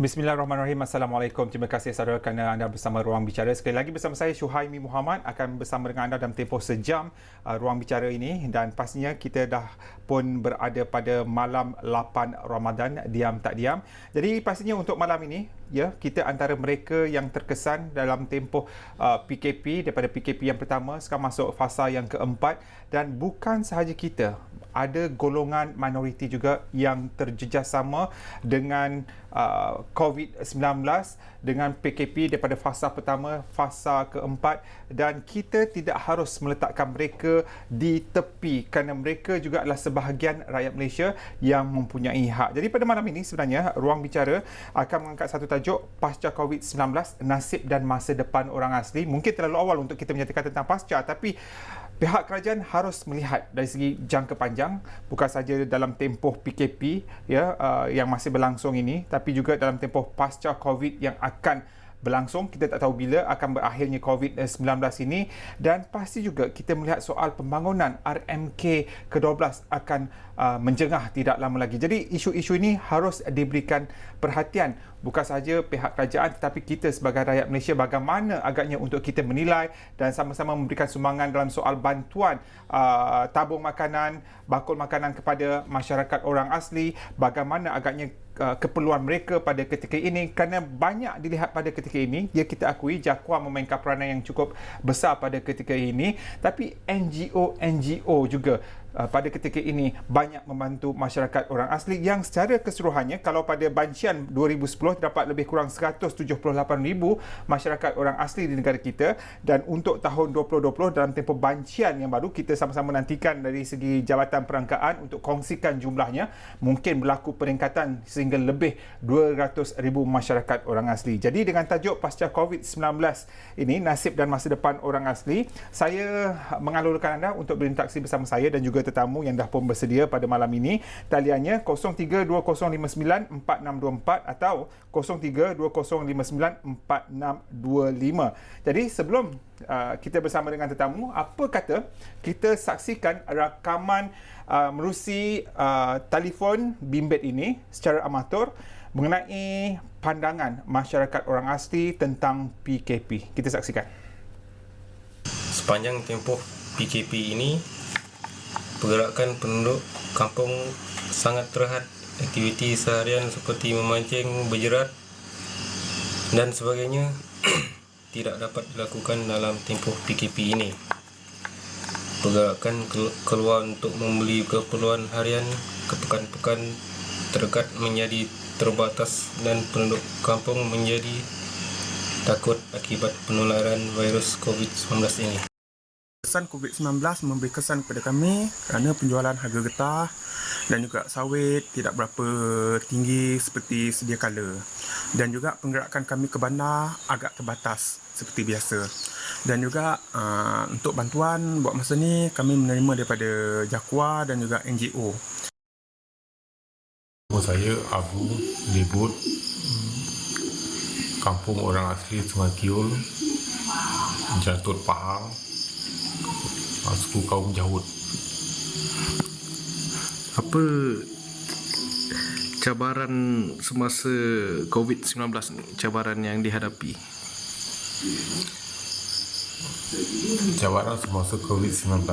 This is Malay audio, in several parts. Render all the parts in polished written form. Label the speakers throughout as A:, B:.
A: Bismillahirrahmanirrahim. Assalamualaikum. Terima kasih saudara kerana anda bersama Ruang Bicara. Sekali lagi bersama saya Syuhaimi Muhammad akan bersama dengan anda dalam tempoh sejam Ruang Bicara ini, dan pastinya kita dah pun berada pada malam 8 Ramadan, diam tak diam. Jadi pastinya untuk malam ini ya, kita antara mereka yang terkesan dalam tempoh PKP, daripada PKP yang pertama sekarang masuk fasa yang keempat, dan bukan sahaja kita, ada golongan minoriti juga yang terjejas sama dengan COVID-19 dengan PKP daripada fasa pertama, fasa keempat, dan kita tidak harus meletakkan mereka di tepi kerana mereka juga adalah sebahagian rakyat Malaysia yang mempunyai hak. Jadi pada malam ini sebenarnya Ruang Bicara akan mengangkat satu tajuk, pasca COVID-19, nasib dan masa depan orang asli. Mungkin terlalu awal untuk kita menyatakan tentang pasca, tapi pihak kerajaan harus melihat dari segi jangka panjang, bukan saja dalam tempoh PKP ya, yang masih berlangsung ini, tapi juga dalam tempoh pasca COVID yang akan berlangsung. Kita tak tahu bila akan berakhirnya COVID-19 ini, dan pasti juga kita melihat soal pembangunan RMK ke-12 akan menjengah tidak lama lagi. Jadi isu-isu ini harus diberikan perhatian, bukan sahaja pihak kerajaan tetapi kita sebagai rakyat Malaysia, bagaimana agaknya untuk kita menilai dan sama-sama memberikan sumbangan dalam soal bantuan tabung makanan, bakul makanan kepada masyarakat orang asli, bagaimana agaknya keperluan mereka pada ketika ini, kerana banyak dilihat pada ketika ini, ya kita akui JAKWA memainkan peranan yang cukup besar pada ketika ini, tapi NGO juga pada ketika ini banyak membantu masyarakat orang asli yang secara keseluruhannya, kalau pada bancian 2010 terdapat lebih kurang 178,000 masyarakat orang asli di negara kita, dan untuk tahun 2020 dalam tempoh bancian yang baru, kita sama-sama nantikan dari segi Jabatan Perangkaan untuk kongsikan jumlahnya, mungkin berlaku peningkatan sehingga lebih 200,000 masyarakat orang asli. Jadi dengan tajuk pasca COVID-19 ini, nasib dan masa depan orang asli, saya mengalurkan anda untuk berinteraksi bersama saya dan juga tetamu yang dah pun bersedia pada malam ini. Taliannya 0320594624 atau 0320594625. Jadi sebelum kita bersama dengan tetamu, apa kata kita saksikan rakaman menerusi telefon bimbit ini secara amatur mengenai pandangan masyarakat orang asli tentang PKP. Kita saksikan.
B: Sepanjang tempoh PKP ini, pergerakan penduduk kampung sangat terhad. Aktiviti seharian seperti memancing, berjerat dan sebagainya tidak dapat dilakukan dalam tempoh PKP ini. Pergerakan keluar untuk membeli keperluan harian ke pekan-pekan terdekat menjadi terbatas, dan penduduk kampung menjadi takut akibat penularan virus COVID-19 ini.
C: Kesan COVID-19 memberi kesan kepada kami kerana penjualan harga getah dan juga sawit tidak berapa tinggi seperti sedia kala, dan juga penggerakan kami ke bandar agak terbatas seperti biasa, dan juga untuk bantuan buat masa ni kami menerima daripada JAKWA dan juga NGO.
D: Saya Abu Lebut, kampung orang asli Sungai Kiul, Jatut Pahang, suku kaum Jahud.
E: Apa cabaran semasa COVID-19 ni, cabaran yang dihadapi?
D: Cabaran semasa COVID-19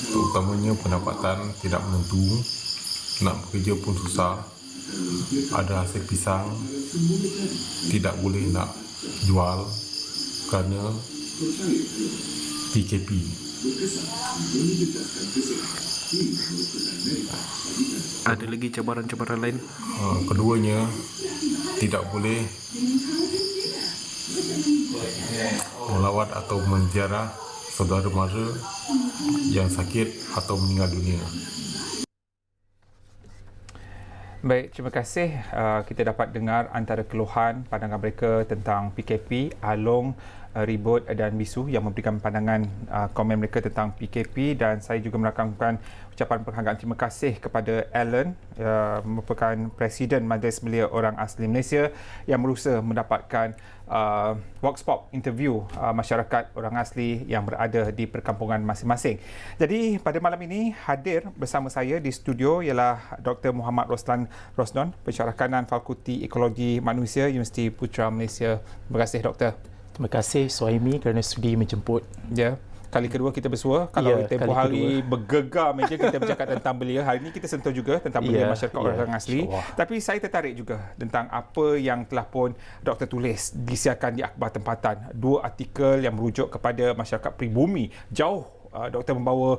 D: terutamanya pendapatan tidak menentu, nak bekerja pun susah, ada hasil pisang tidak boleh nak jual kerana PKP.
E: Ada lagi cabaran-cabaran lain?
D: Keduanya, tidak boleh melawat atau menziarah saudara mara yang sakit atau meninggal dunia.
A: Baik, terima kasih. Kita dapat dengar antara keluhan pandangan mereka tentang PKP. Along Ribut dan Bisu yang memberikan pandangan komen mereka tentang PKP, dan saya juga merakamkan ucapan penghargaan terima kasih kepada Alan, merupakan Presiden Majlis Belia Orang Asli Malaysia yang berusaha mendapatkan vox pop interview masyarakat orang asli yang berada di perkampungan masing-masing. Jadi pada malam ini hadir bersama saya di studio ialah Dr. Muhammad Roslan Rosnon, Pensyarah Kanan Fakulti Ekologi Manusia Universiti Putra Malaysia. Terima kasih Doktor.
F: Terima kasih Suhaimi kerana sudi menjemput.
A: Ya. Kali kedua kita bersua. Kalau tempoh hari
F: kedua
A: bergegar meja kita bercakap tentang belia. Hari ini kita sentuh juga tentang belia masyarakat orang asli. Tapi saya tertarik juga tentang apa yang telah pun Doktor tulis, disiarkan di akhbar tempatan. 2 artikel yang merujuk kepada masyarakat pribumi. Jauh Doktor membawa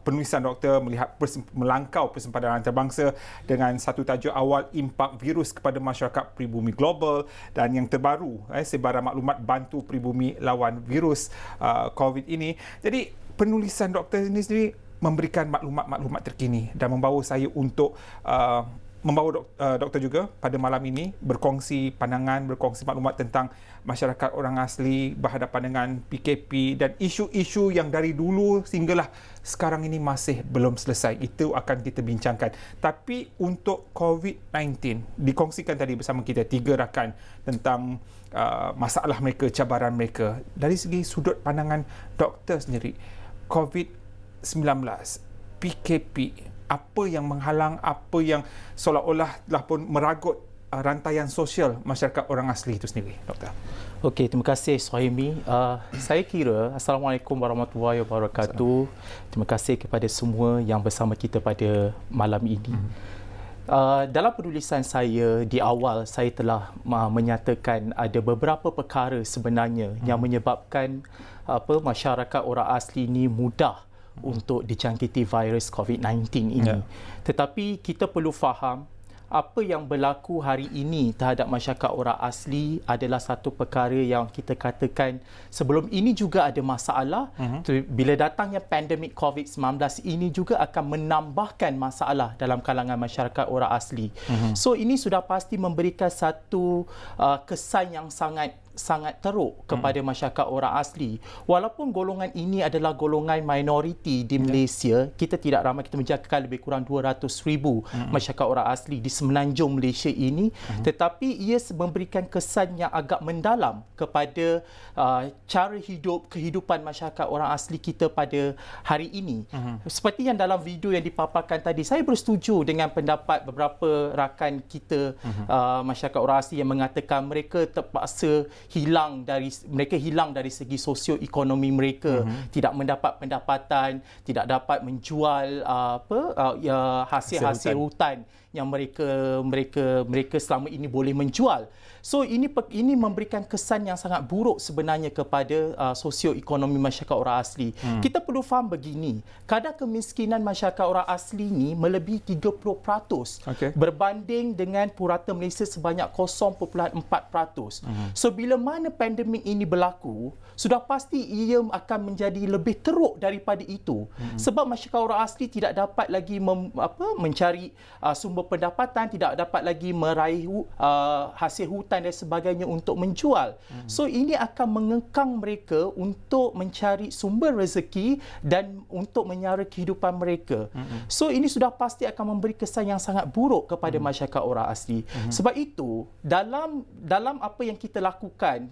A: penulisan Doktor melihat melangkau persempadan antarabangsa dengan satu tajuk awal, impak virus kepada masyarakat pribumi global, dan yang terbaru sebaran maklumat bantu pribumi lawan virus COVID ini. Jadi penulisan Doktor ini sendiri memberikan maklumat-maklumat terkini dan membawa saya untuk membawa doktor juga pada malam ini berkongsi pandangan, berkongsi maklumat tentang masyarakat orang asli berhadapan dengan PKP dan isu-isu yang dari dulu sehinggalah sekarang ini masih belum selesai. Itu akan kita bincangkan. Tapi untuk COVID-19, dikongsikan tadi bersama kita 3 rakan tentang masalah mereka, cabaran mereka. Dari segi sudut pandangan doktor sendiri, COVID-19, PKP, apa yang menghalang, apa yang seolah-olah telah pun meragut rantaian sosial masyarakat orang asli itu sendiri, Doktor?
F: Okey, terima kasih Suhaimi. Saya kira, Assalamualaikum warahmatullahi wabarakatuh. Terima kasih kepada semua yang bersama kita pada malam ini. Dalam penulisan saya di awal, saya telah menyatakan ada beberapa perkara sebenarnya yang menyebabkan masyarakat orang asli ini mudah untuk dijangkiti virus COVID-19 ini. Tetapi kita perlu faham apa yang berlaku hari ini terhadap masyarakat orang asli adalah satu perkara yang kita katakan sebelum ini juga ada masalah. Bila datangnya pandemik COVID-19 ini juga akan menambahkan masalah dalam kalangan masyarakat orang asli. So ini sudah pasti memberikan satu kesan yang sangat teruk kepada masyarakat orang asli. Walaupun golongan ini adalah golongan minoriti di Malaysia, kita tidak ramai, kita menjangkakan lebih kurang 200,000 masyarakat orang asli di semenanjung Malaysia ini, tetapi ia memberikan kesan yang agak mendalam kepada cara hidup, kehidupan masyarakat orang asli kita pada hari ini. Seperti yang dalam video yang dipaparkan tadi, saya bersetuju dengan pendapat beberapa rakan kita masyarakat orang asli yang mengatakan mereka terpaksa hilang dari segi sosioekonomi mereka, tidak mendapat pendapatan, tidak dapat menjual hasil-hasil hutan yang mereka selama ini boleh menjual. So ini memberikan kesan yang sangat buruk sebenarnya kepada sosioekonomi masyarakat orang asli. Kita perlu faham begini, kadar kemiskinan masyarakat orang asli ini melebihi 30% berbanding dengan purata Malaysia sebanyak 0.4%. So bila mana pandemik ini berlaku, sudah pasti ia akan menjadi lebih teruk daripada itu. Sebab masyarakat orang asli tidak dapat lagi mencari sumber pendapatan, tidak dapat lagi meraih hasil hutan dan sebagainya untuk menjual. So ini akan mengekang mereka untuk mencari sumber rezeki dan untuk menyara kehidupan mereka. So ini sudah pasti akan memberi kesan yang sangat buruk kepada masyarakat orang asli. Sebab itu dalam apa yang kita lakukan,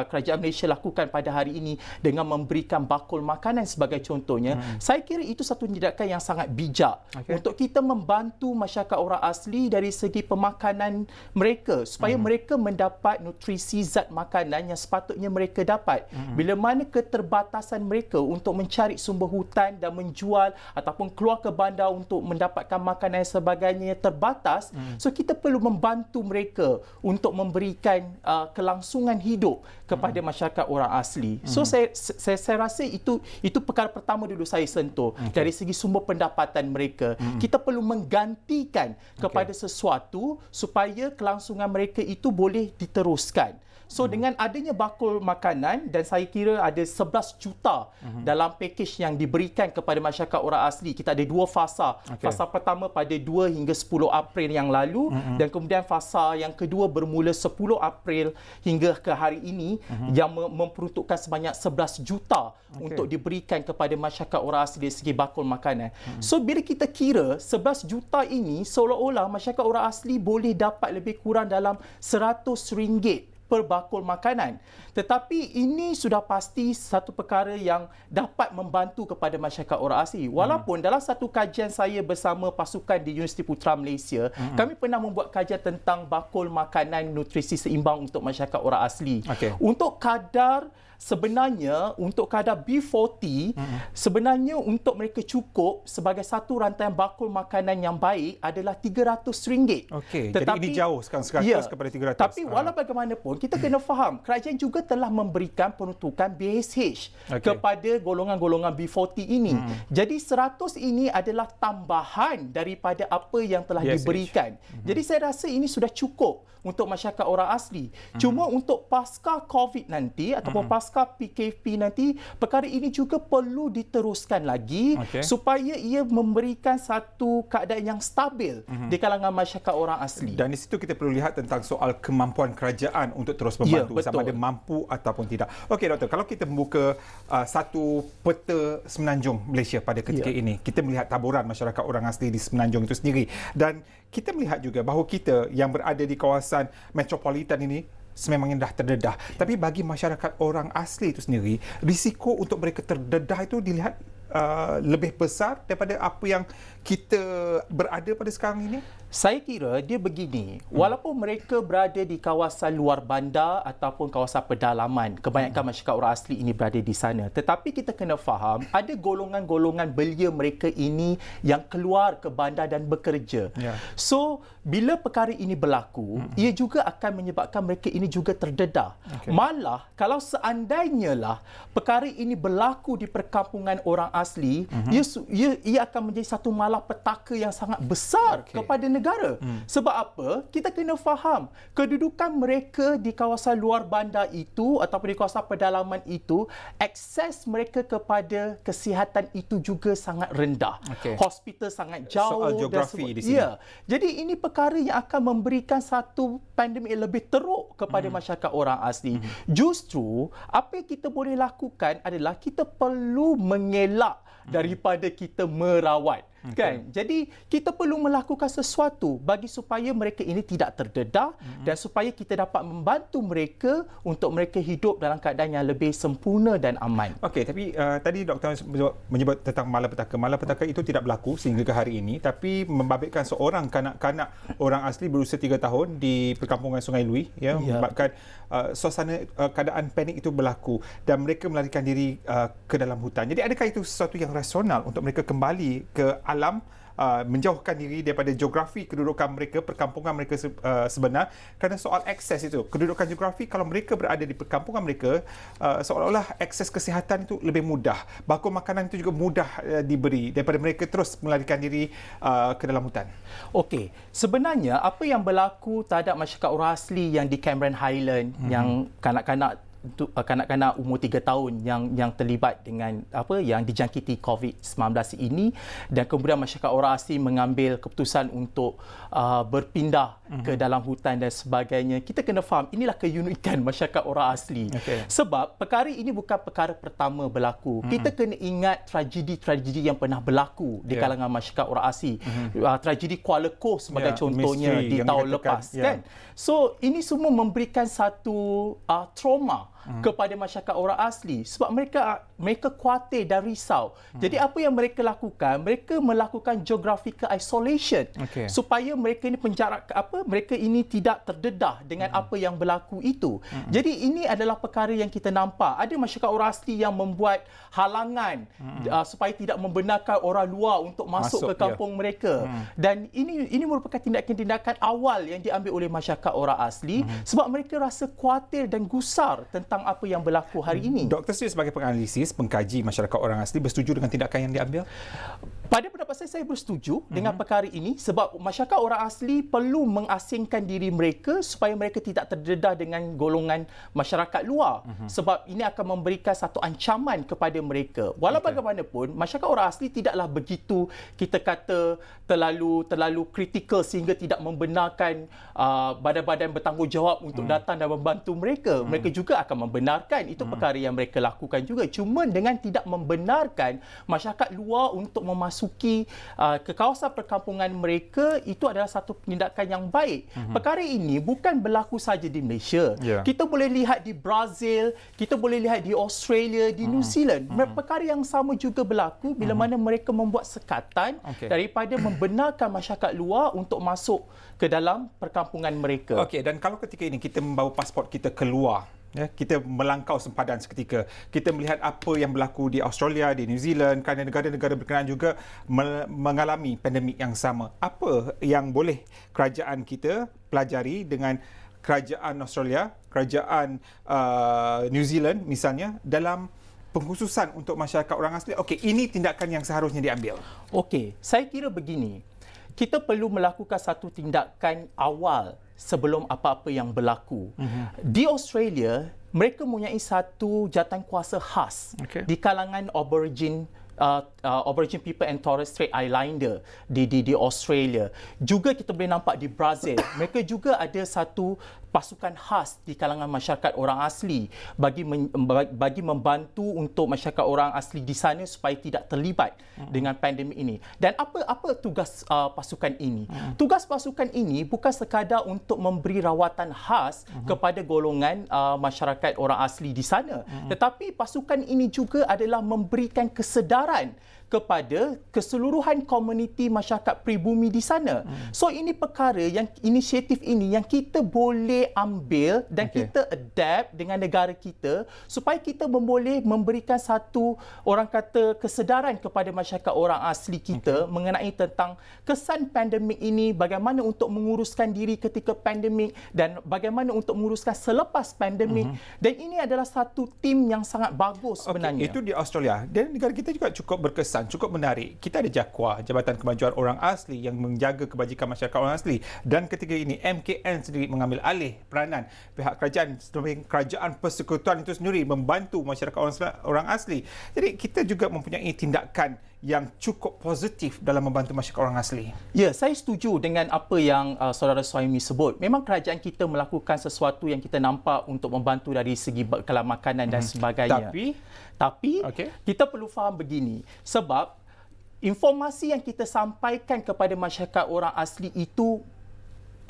F: kerajaan Malaysia lakukan pada hari ini dengan memberikan bakul makanan sebagai contohnya, saya kira itu satu tindakan yang sangat bijak untuk kita membantu masyarakat orang asli dari segi pemakanan mereka supaya mereka mendapat nutrisi zat makanan yang sepatutnya mereka dapat. Bila mana keterbatasan mereka untuk mencari sumber hutan dan menjual ataupun keluar ke bandar untuk mendapatkan makanan dan sebagainya terbatas, so kita perlu membantu mereka untuk memberikan kelangsungan hidup kepada masyarakat orang asli. So saya rasa itu perkara pertama dulu saya sentuh. Dari segi sumber pendapatan mereka, kita perlu menggantikan kepada sesuatu supaya kelangsungan mereka itu boleh diteruskan. So dengan adanya bakul makanan, dan saya kira ada 11 juta dalam pakej yang diberikan kepada masyarakat orang asli. Kita ada 2 fasa. Fasa pertama pada 2 hingga 10 April yang lalu, dan kemudian fasa yang kedua bermula 10 April hingga ke hari ini, yang memperuntukkan sebanyak 11 juta untuk diberikan kepada masyarakat orang asli dari segi bakul makanan. So bila kita kira 11 juta ini, seolah-olah masyarakat orang asli boleh dapat lebih kurang dalam RM100 per bakul makanan. Tetapi ini sudah pasti satu perkara yang dapat membantu kepada masyarakat orang asli. Walaupun dalam satu kajian saya bersama pasukan di Universiti Putra Malaysia, kami pernah membuat kajian tentang bakul makanan nutrisi seimbang untuk masyarakat orang asli. Untuk kadar sebenarnya, untuk kadar B40, sebenarnya untuk mereka cukup sebagai satu rantaian bakul makanan yang baik adalah RM300.
A: Jadi ini jauh sekarang 100 kepada 300.
F: Tapi walau bagaimanapun, kita kena faham, kerajaan juga telah memberikan peruntukan BSH kepada golongan-golongan B40 ini. Jadi 100 ini adalah tambahan daripada apa yang telah diberikan. Jadi saya rasa ini sudah cukup untuk masyarakat orang asli. Cuma untuk pasca COVID nanti ataupun pasca PKP nanti, perkara ini juga perlu diteruskan lagi supaya ia memberikan satu keadaan yang stabil di kalangan masyarakat orang asli.
A: Dan di situ kita perlu lihat tentang soal kemampuan kerajaan untuk terus membantu, sama ada mampu ataupun tidak. Okey doktor, kalau kita membuka satu peta Semenanjung Malaysia pada ketika ini, kita melihat taburan masyarakat orang asli di Semenanjung itu sendiri, dan kita melihat juga bahawa kita yang berada di kawasan metropolitan ini sememangnya dah terdedah. Tapi bagi masyarakat orang asli itu sendiri, risiko untuk mereka terdedah itu dilihat lebih besar daripada apa yang kita berada pada sekarang ini?
F: Saya kira dia begini, walaupun mereka berada di kawasan luar bandar ataupun kawasan pedalaman, kebanyakan masyarakat orang asli ini berada di sana. Tetapi kita kena faham, ada golongan-golongan belia mereka ini yang keluar ke bandar dan bekerja. So, bila perkara ini berlaku, ia juga akan menyebabkan mereka ini juga terdedah. Malah, kalau seandainya lah perkara ini berlaku di perkampungan orang asli, ia akan menjadi satu malapetaka yang sangat besar kepada negara. Sebab apa? Kita kena faham, kedudukan mereka di kawasan luar bandar itu ataupun di kawasan pedalaman itu, akses mereka kepada kesihatan itu juga sangat rendah. Hospital sangat jauh.
A: Soal geografi di sini.
F: Jadi ini perkara yang akan memberikan satu pandemik lebih teruk kepada masyarakat orang asli. Justru, apa yang kita boleh lakukan adalah kita perlu mengelak daripada kita merawat. Kan? Jadi kita perlu melakukan sesuatu bagi supaya mereka ini tidak terdedah dan supaya kita dapat membantu mereka untuk mereka hidup dalam keadaan yang lebih sempurna dan aman.
A: Okey, tapi tadi doktor menyebut tentang malapetaka. Malapetaka itu tidak berlaku sehingga ke hari ini, tapi membabitkan seorang kanak-kanak orang asli berusia 3 tahun di perkampungan Sungai Lui, menyebabkan suasana keadaan panik itu berlaku dan mereka melarikan diri ke dalam hutan. Jadi adakah itu sesuatu yang rasional untuk mereka kembali ke alam, menjauhkan diri daripada geografi kedudukan mereka, perkampungan mereka sebenar, kerana soal akses itu, kedudukan geografi, kalau mereka berada di perkampungan mereka, seolah-olah akses kesihatan itu lebih mudah, bakul makanan itu juga mudah diberi daripada mereka terus melarikan diri ke dalam hutan.
F: Okey, sebenarnya apa yang berlaku terhadap masyarakat orang asli yang di Cameron Highland, yang kanak-kanak umur 3 tahun yang terlibat dengan yang dijangkiti COVID-19 ini, dan kemudian masyarakat orang asli mengambil keputusan untuk berpindah ke dalam hutan dan sebagainya. Kita kena faham, inilah keunikan masyarakat orang asli. Sebab perkara ini bukan perkara pertama berlaku. Kita kena ingat tragedi-tragedi yang pernah berlaku di kalangan masyarakat orang asli. Tragedi Kuala Koh sebagai contohnya di tahun lepas. Kan? So, ini semua memberikan satu trauma kepada masyarakat orang asli sebab mereka khawatir dan risau. Jadi apa yang mereka lakukan? Mereka melakukan geographical isolation supaya mereka ini mereka ini tidak terdedah dengan apa yang berlaku itu. Jadi ini adalah perkara yang kita nampak. Ada masyarakat orang asli yang membuat halangan supaya tidak membenarkan orang luar untuk masuk ke kampung mereka. Dan ini merupakan tindakan-tindakan awal yang diambil oleh masyarakat orang asli sebab mereka rasa khawatir dan gusar tentang apa yang berlaku hari ini.
A: Doktor sendiri sebagai penganalisis, pengkaji masyarakat orang asli, bersetuju dengan tindakan yang diambil?
F: Pada pendapat saya bersetuju dengan perkara ini sebab masyarakat orang asli perlu mengasingkan diri mereka supaya mereka tidak terdedah dengan golongan masyarakat luar. Sebab ini akan memberikan satu ancaman kepada mereka. Walau bagaimanapun, masyarakat orang asli tidaklah begitu kita kata terlalu kritikal sehingga tidak membenarkan badan-badan bertanggungjawab untuk datang dan membantu mereka. Mereka juga akan membenarkan. Itu perkara yang mereka lakukan juga. Cuma dengan tidak membenarkan masyarakat luar untuk memasuki ke kawasan perkampungan mereka, itu adalah satu tindakan yang baik. Perkara ini bukan berlaku saja di Malaysia. Kita boleh lihat di Brazil, kita boleh lihat di Australia, di New Zealand. Perkara yang sama juga berlaku bila mana mereka membuat sekatan daripada membenarkan masyarakat luar untuk masuk ke dalam perkampungan mereka.
A: Okey, dan kalau ketika ini kita membawa pasport kita keluar, ya, kita melangkau sempadan seketika. Kita melihat apa yang berlaku di Australia, di New Zealand, kerana negara-negara berkenaan juga mengalami pandemik yang sama. Apa yang boleh kerajaan kita pelajari dengan kerajaan Australia, kerajaan New Zealand misalnya dalam pengkhususan untuk masyarakat orang asli? Okey, ini tindakan yang seharusnya diambil.
F: Okey, saya kira begini. Kita perlu melakukan satu tindakan awal sebelum apa-apa yang berlaku. Di Australia, mereka mempunyai satu jawatankuasa khas di kalangan Aborigine people and Torres Strait Islander di Australia. Juga kita boleh nampak di Brazil. Mereka juga ada satu pasukan khas di kalangan masyarakat orang asli bagi membantu untuk masyarakat orang asli di sana supaya tidak terlibat dengan pandemik ini. Dan apa tugas pasukan ini? Tugas pasukan ini bukan sekadar untuk memberi rawatan khas kepada golongan masyarakat orang asli di sana, tetapi pasukan ini juga adalah memberikan kesedaran kepada keseluruhan komuniti masyarakat pribumi di sana. So ini perkara yang inisiatif ini yang kita boleh ambil dan kita adapt dengan negara kita supaya kita boleh memberikan satu orang kata kesedaran kepada masyarakat orang asli kita mengenai tentang kesan pandemik ini, bagaimana untuk menguruskan diri ketika pandemik dan bagaimana untuk menguruskan selepas pandemik. Dan ini adalah satu tim yang sangat bagus sebenarnya.
A: Itu di Australia. Dan negara kita juga cukup berkesan, cukup menarik. Kita ada JAKWA, Jabatan Kemajuan Orang Asli yang menjaga kebajikan masyarakat orang asli. Dan ketika ini MKN sendiri mengambil alih peranan pihak kerajaan persekutuan itu sendiri membantu masyarakat orang asli. Jadi kita juga mempunyai tindakan yang cukup positif dalam membantu masyarakat orang asli.
F: Ya, saya setuju dengan apa yang saudara Suhaimi sebut. Memang kerajaan kita melakukan sesuatu yang kita nampak untuk membantu dari segi bekalan makanan dan sebagainya. Tapi kita perlu faham begini. Sebab informasi yang kita sampaikan kepada masyarakat orang asli itu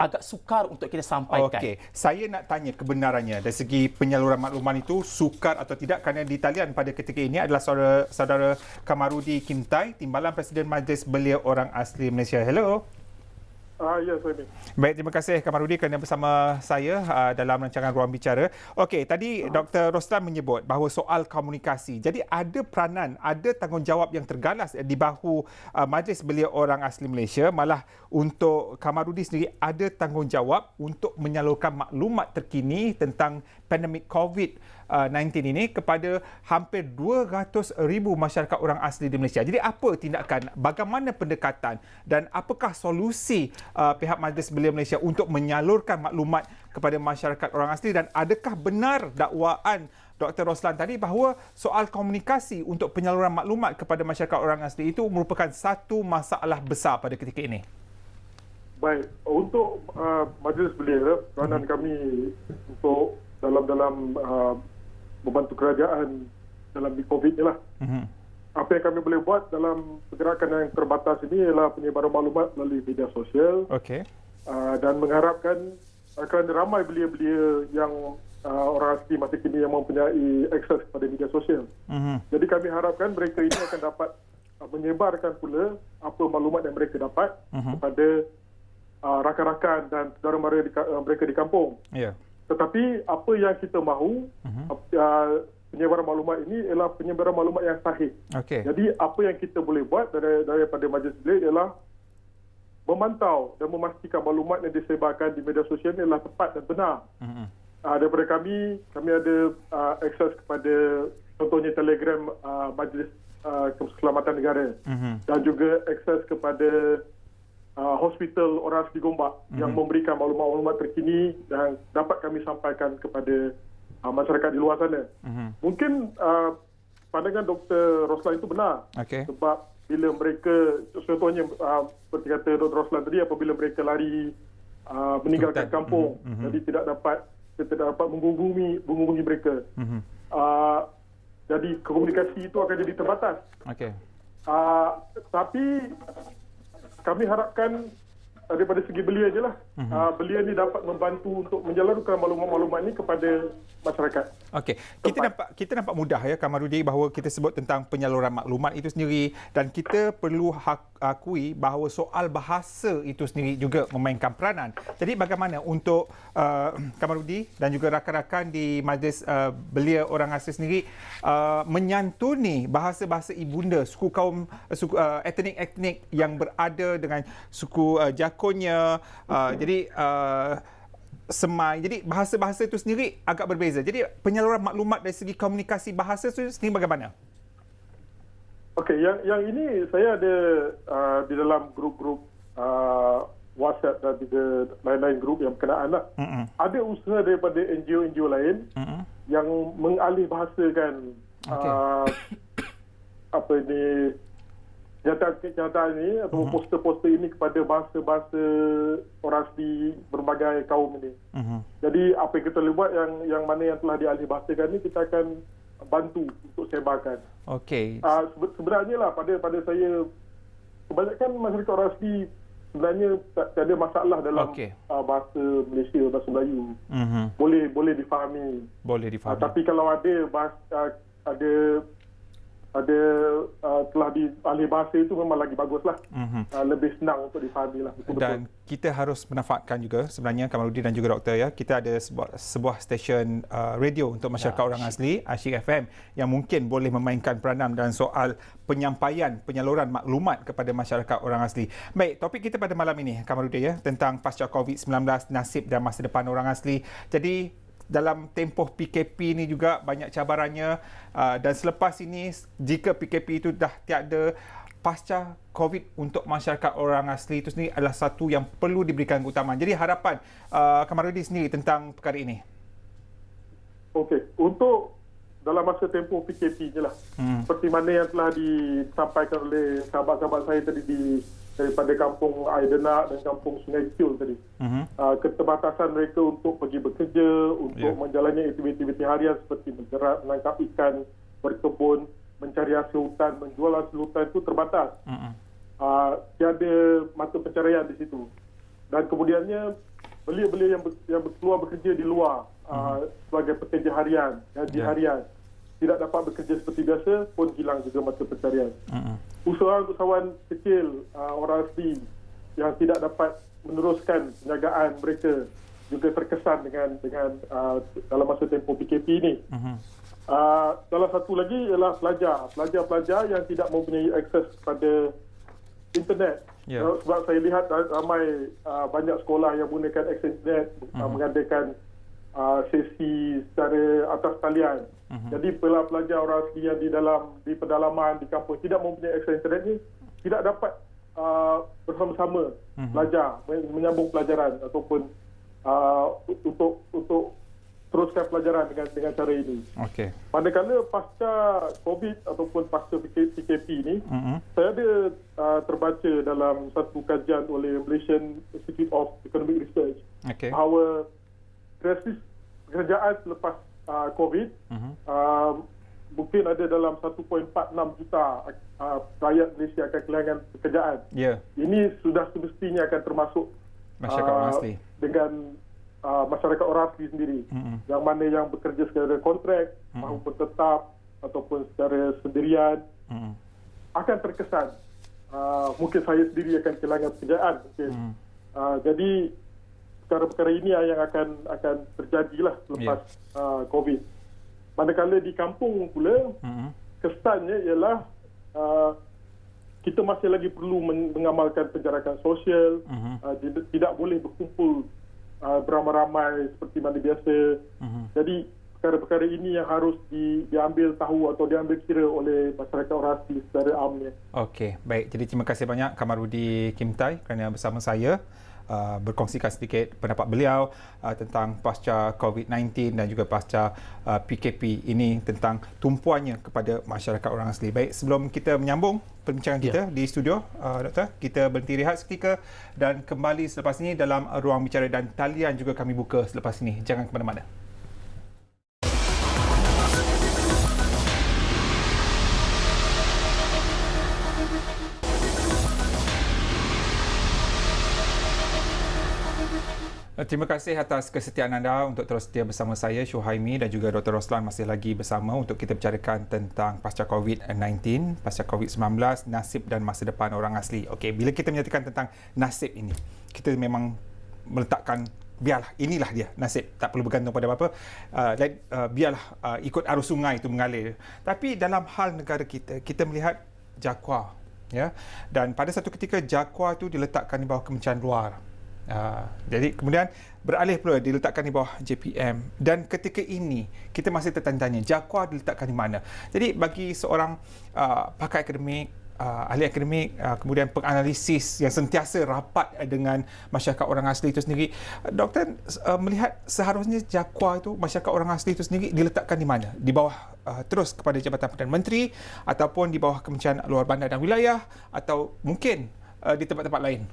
F: agak sukar untuk kita sampaikan.
A: Okey, saya nak tanya kebenarannya dari segi penyaluran makluman itu sukar atau tidak, kerana di talian pada ketika ini adalah saudara Kamarudi Kimtai, Timbalan Presiden Majlis Belia Orang Asli Malaysia. Hello.
G: Ya, saya.
A: Baik, terima kasih Kamarudi kerana bersama saya dalam rancangan Ruang Bicara. Okey, tadi Dr. Roslan menyebut bahawa soal komunikasi. Jadi ada peranan, ada tanggungjawab yang tergalas di bahu Majlis Belia Orang Asli Malaysia. Malah untuk Kamarudi sendiri ada tanggungjawab untuk menyalurkan maklumat terkini tentang pandemik COVID-19 ini kepada hampir 200,000 masyarakat orang asli di Malaysia. Jadi apa tindakan, bagaimana pendekatan dan apakah solusi pihak Majlis Belia Malaysia untuk menyalurkan maklumat kepada masyarakat orang asli, dan adakah benar dakwaan Dr. Roslan tadi bahawa soal komunikasi untuk penyaluran maklumat kepada masyarakat orang asli itu merupakan satu masalah besar pada ketika ini?
G: Baik, untuk Majlis Belia, peranan kami untuk dalam membantu kerajaan dalam COVID ni lah. Apa yang kami boleh buat dalam pergerakan yang terbatas ini ialah penyebaran maklumat melalui media sosial. Dan mengharapkan kerana ramai belia-belia yang orang asli masa kini yang mempunyai akses kepada media sosial. Jadi kami harapkan mereka ini akan dapat menyebarkan pula apa maklumat yang mereka dapat kepada rakan-rakan dan saudara-mara mereka di kampung. Tetapi apa yang kita mahu, penyebaran maklumat ini ialah penyebaran maklumat yang sahih. Jadi apa yang kita boleh buat daripada Majlis Belia ialah memantau dan memastikan maklumat yang disebarkan di media sosial ini adalah tepat dan benar. Daripada kami ada akses kepada contohnya Telegram Majlis keselamatan negara dan juga akses kepada hospital orang asli Gombak yang memberikan maklumat-maklumat terkini dan dapat kami sampaikan kepada masyarakat di luar sana. Mungkin pandangan Dr. Roslan itu benar. Sebab bila mereka, contohnya seperti kata Dr. Roslan tadi, apabila mereka lari meninggalkan kampung, jadi tidak dapat menghubungi mereka. Jadi komunikasi itu akan jadi terbatas. Tapi kami harapkan daripada segi belia je lah. Belia ni dapat membantu untuk menjalankan maklumat-maklumat ini kepada masyarakat.
A: Okey. Kita nampak mudah ya Kamarudi bahawa kita sebut tentang penyaluran maklumat itu sendiri dan kita perlu akui bahawa soal bahasa itu sendiri juga memainkan peranan. Jadi bagaimana untuk Kamarudi dan juga rakan-rakan di Majlis Belia Orang Asli sendiri menyantuni bahasa-bahasa ibunda suku kaum etnik-etnik yang berada dengan suku Jakonya, jadi Semai. Jadi bahasa-bahasa itu sendiri agak berbeza. Jadi penyaluran maklumat dari segi komunikasi bahasa itu sendiri bagaimana?
G: Okey, yang ini saya ada di dalam grup-grup WhatsApp dan juga lain-lain grup yang berkenaan lah. Ada usaha daripada NGO-NGO lain yang mengalih bahasakan apa ini kenyataan ini atau poster-poster ini kepada bahasa-bahasa orang di berbagai kaum ini. Jadi apa yang kita boleh buat yang mana yang telah dialih bahasakan ini kita akan bantu untuk sebarkan. Sebenarnya lah pada saya kebanyakan masyarakat orang asli sebenarnya tak ada masalah dalam bahasa Malaysia, bahasa Melayu. Boleh difahami. Tapi kalau ada telah dialih bahasa itu memang lagi baguslah. Lebih senang untuk difahami lah.
A: Dan kita harus menafaatkan juga sebenarnya Kamarudi dan juga doktor ya. Kita ada sebuah stesen radio untuk masyarakat orang asli, Asyik FM, yang mungkin boleh memainkan peranan dalam soal penyaluran maklumat kepada masyarakat orang asli. Baik, topik kita pada malam ini Kamarudi ya tentang pasca COVID-19, nasib dan masa depan orang asli. Jadi dalam tempoh PKP ini juga banyak cabarannya dan selepas ini jika PKP itu dah tiada, pasca COVID untuk masyarakat orang asli itu sendiri adalah satu yang perlu diberikan keutamaan. Jadi harapan Kamarudi sendiri tentang perkara ini.
G: Okey, untuk dalam masa tempoh PKP je lah. Seperti mana yang telah disampaikan oleh sahabat-sahabat saya tadi daripada kampung Aidenak dan kampung Sungai Kecil tadi. Keterbatasan mereka untuk pergi bekerja, untuk menjalani aktiviti harian seperti menjerat, menangkap ikan, berkebun, mencari hasil hutan, menjual hasil hutan itu terbatas. Tiada mata pencarian di situ. Dan kemudiannya belia-belia yang keluar bekerja di luar sebagai pekerja harian, gaji harian, tidak dapat bekerja seperti biasa pun hilang juga mata pencarian. Usahawan kecil orang asli yang tidak dapat meneruskan penjagaan mereka juga terkesan dengan dalam masa tempoh PKP ini. Salah satu lagi ialah pelajar-pelajar yang tidak mempunyai akses kepada internet. Sebab saya lihat ramai banyak sekolah yang menggunakan akses internet, mengadakan sesi secara atas talian. Jadi pelajar orang asli yang di pedalaman, di kampung tidak mempunyai akses internet ni tidak dapat bersama-sama belajar, menyambung pelajaran ataupun untuk teruskan pelajaran dengan cara ini. Manakala pasca COVID ataupun pasca PKP ini, saya ada terbaca dalam satu kajian oleh Malaysian Institute of Economic Research bahawa krisis pekerjaan selepas COVID mungkin ada dalam 1.46 juta rakyat Malaysia akan kehilangan pekerjaan. Ini sudah semestinya akan termasuk
A: masyarakat orang asli
G: dengan masyarakat orang asli sendiri, yang mana yang bekerja secara kontrak maupun tetap ataupun secara sendirian akan terkesan. Mungkin saya sendiri akan kehilangan pekerjaan mungkin. Jadi perkara-perkara ini yang akan terjadilah selepas COVID. Manakala di kampung pula kesannya ialah kita masih lagi perlu mengamalkan penjarakan sosial, tidak boleh berkumpul beramai-ramai seperti mana biasa. Jadi perkara-perkara ini yang harus diambil tahu atau diambil kira oleh masyarakat orang asli secara amnya.
A: Okey, baik. Jadi terima kasih banyak Kamarudi Kimtai kerana bersama saya berkongsikan sedikit pendapat beliau tentang pasca COVID-19 dan juga pasca PKP ini tentang tumpuannya kepada masyarakat orang asli. Baik, sebelum kita menyambung perbincangan kita di studio, Doktor, kita berhenti rehat seketika dan kembali selepas ini dalam ruang bicara dan talian juga kami buka selepas ini. Jangan ke mana-mana. Terima kasih atas kesetiaan anda untuk terus setia bersama saya, Syuhaimi, dan juga Dr. Roslan masih lagi bersama untuk kita bicarakan tentang pasca COVID-19, pasca COVID-19, nasib dan masa depan orang asli. Okey, bila kita menyatakan tentang nasib ini, kita memang meletakkan biarlah inilah dia nasib, tak perlu bergantung pada apa-apa, dan biarlah ikut arus sungai itu mengalir. Tapi dalam hal negara kita melihat JAKUA, ya, dan pada satu ketika JAKUA itu diletakkan di bawah Kementerian Luar. Jadi kemudian beralih pula diletakkan di bawah JPM, dan ketika ini kita masih tertanya-tanya JAKUA diletakkan di mana. Jadi bagi seorang pakar akademik, ahli akademik, kemudian penganalisis yang sentiasa rapat dengan masyarakat orang asli itu sendiri, Doktor melihat seharusnya JAKUA itu, masyarakat orang asli itu sendiri diletakkan di mana? Di bawah terus kepada Jabatan Perdana Menteri, ataupun di bawah Kementerian Luar Bandar dan Wilayah, atau mungkin di tempat-tempat lain?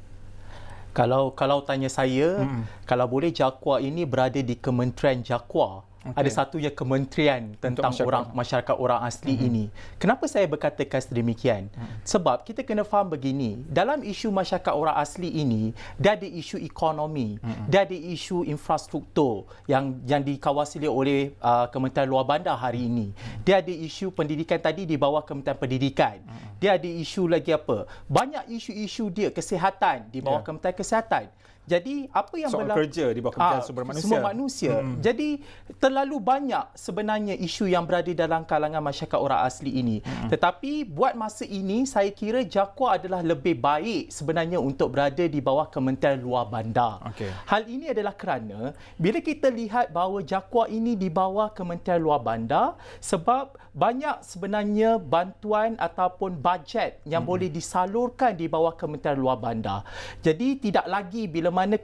F: Kalau tanya saya, kalau boleh JAKUA ini berada di Kementerian JAKUA. Ada satunya kementerian tentang masyarakat orang asli ini. Kenapa saya berkatakan sedemikian? Sebab kita kena faham begini, dalam isu masyarakat orang asli ini, dia ada isu ekonomi, dia ada isu infrastruktur yang dikawasi oleh Kementerian Luar Bandar hari ini. Dia ada isu pendidikan tadi di bawah Kementerian Pendidikan. Dia ada isu lagi apa? Banyak isu-isu dia, kesihatan di bawah Kementerian Kesihatan. Jadi apa yang
A: soal kerja di bawah Kementerian Sumber Manusia.
F: Semua manusia. Jadi terlalu banyak sebenarnya isu yang berada dalam kalangan masyarakat orang asli ini. Tetapi buat masa ini saya kira JAKUA adalah lebih baik sebenarnya untuk berada di bawah Kementerian Luar Bandar. Hal ini adalah kerana bila kita lihat bahawa JAKUA ini di bawah Kementerian Luar Bandar, sebab banyak sebenarnya bantuan ataupun bajet yang boleh disalurkan di bawah Kementerian Luar Bandar. Jadi tidak lagi bila mana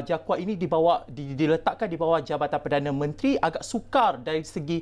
F: JAKUA ini diletakkan di bawah Jabatan Perdana Menteri, agak sukar dari segi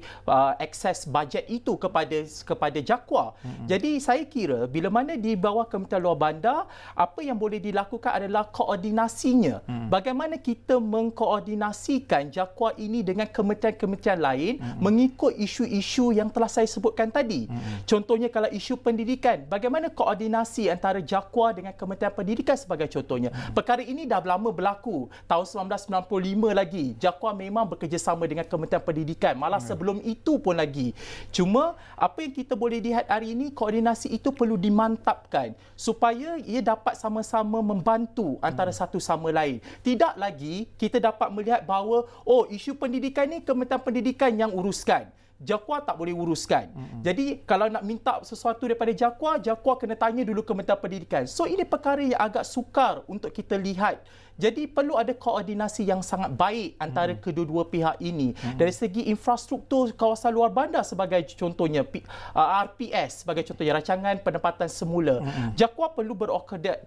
F: akses bajet itu kepada JAKUA. Jadi saya kira bila mana di bawah Kementerian Luar Bandar, apa yang boleh dilakukan adalah koordinasinya. Bagaimana kita mengkoordinasikan JAKUA ini dengan kementerian-kementerian lain mengikut isu-isu yang telah saya sebutkan tadi. Contohnya kalau isu pendidikan, bagaimana koordinasi antara JAKUA dengan Kementerian Pendidikan sebagai contohnya. Perkara ini dah lama berlaku. Tahun 1995 lagi, JAKUA memang bekerjasama dengan Kementerian Pendidikan. Malah sebelum itu pun lagi. Cuma apa yang kita boleh lihat hari ini, koordinasi itu perlu dimantapkan supaya ia dapat sama-sama membantu antara satu sama lain. Tidak lagi kita dapat melihat bahawa isu pendidikan ni Kementerian Pendidikan yang uruskan. JAKUA tak boleh uruskan. Jadi kalau nak minta sesuatu daripada JAKUA kena tanya dulu Kementerian Pendidikan. So ini perkara yang agak sukar untuk kita lihat. Jadi perlu ada koordinasi yang sangat baik antara kedua-dua pihak ini. Dari segi infrastruktur kawasan luar bandar sebagai contohnya, RPS sebagai contohnya, rancangan penempatan semula. JAKUA perlu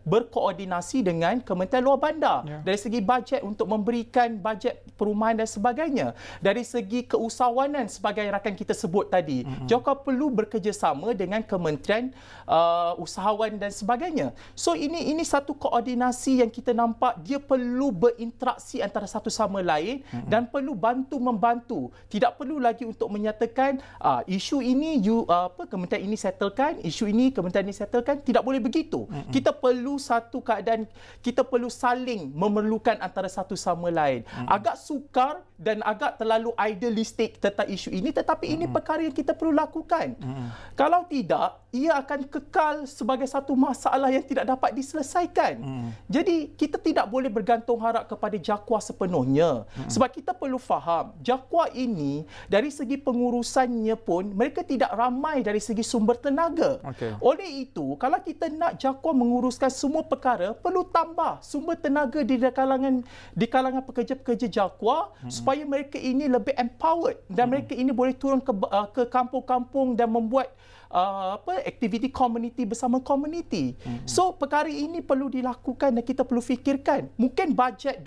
F: berkoordinasi dengan Kementerian Luar Bandar. Dari segi bajet untuk memberikan bajet perumahan dan sebagainya. Dari segi keusahawanan sebagai rakan kita sebut tadi. JAKUA perlu bekerjasama dengan Kementerian Usahawan dan sebagainya. So ini satu koordinasi yang kita nampak dia perlu berinteraksi antara satu sama lain dan perlu bantu-membantu. Tidak perlu lagi untuk menyatakan isu ini kementerian ini settlekan, isu ini kementerian ini settlekan. Tidak boleh begitu. Kita perlu satu keadaan, kita perlu saling memerlukan antara satu sama lain. Agak sukar dan agak terlalu idealistik tentang isu ini, tetapi ini perkara yang kita perlu lakukan. Kalau tidak, ia akan kekal sebagai satu masalah yang tidak dapat diselesaikan. Jadi kita tidak boleh boleh bergantung harap kepada JAKWA sepenuhnya. Sebab kita perlu faham, JAKWA ini dari segi pengurusannya pun mereka tidak ramai dari segi sumber tenaga. Oleh itu, kalau kita nak JAKWA menguruskan semua perkara, perlu tambah sumber tenaga di kalangan pekerja-pekerja JAKWA supaya mereka ini lebih empowered dan mereka ini boleh turun ke kampung-kampung dan membuat aktiviti komuniti bersama komuniti. So perkara ini perlu dilakukan dan kita perlu fikirkan. Mungkin bajet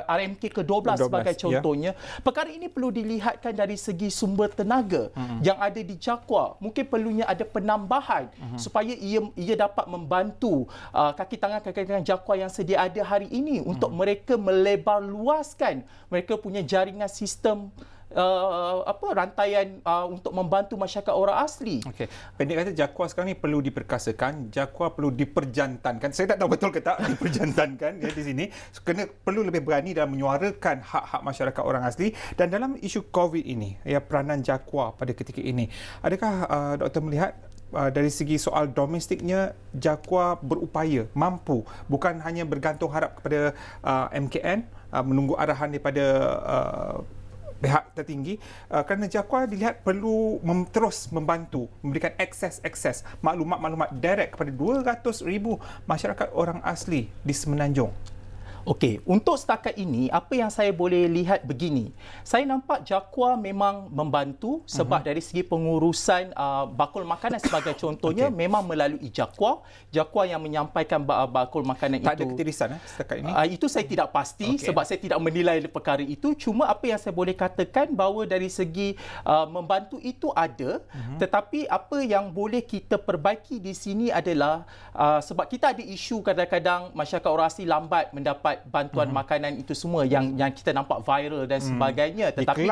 F: RMK ke-12 sebagai contohnya, perkara ini perlu dilihatkan dari segi sumber tenaga yang ada di JAKWA. Mungkin perlunya ada penambahan supaya ia dapat membantu kaki tangan JAKWA yang sedia ada hari ini untuk mereka melebar luaskan mereka punya jaringan sistem rantaian untuk membantu masyarakat orang asli.
A: Okey. Pendek kata JAKWA sekarang ni perlu diperkasakan, JAKWA perlu diperjantankan. Saya tak tahu betul ke tak diperjantankan di sini. Perlu lebih berani dalam menyuarakan hak-hak masyarakat orang asli. Dan dalam isu COVID ini, peranan JAKWA pada ketika ini, adakah Doktor melihat dari segi soal domestiknya JAKWA berupaya, mampu, bukan hanya bergantung harap kepada MKN, menunggu arahan daripada pihak tertinggi, kerana JAKWA dilihat perlu terus membantu memberikan akses maklumat-maklumat direct kepada 200,000 masyarakat orang asli di Semenanjung.
F: Okey, untuk setakat ini, apa yang saya boleh lihat begini. Saya nampak JAKWA memang membantu sebab dari segi pengurusan bakul makanan sebagai contohnya memang melalui JAKWA. JAKWA yang menyampaikan bakul makanan
A: tak
F: itu.
A: Tak ada ketirisan setakat ini?
F: Itu saya tidak pasti sebab saya tidak menilai perkara itu. Cuma apa yang saya boleh katakan bahawa dari segi membantu itu ada. Tetapi apa yang boleh kita perbaiki di sini adalah sebab kita ada isu kadang-kadang masyarakat orang asli lambat mendapat bantuan makanan itu semua yang kita nampak viral dan sebagainya, tetapi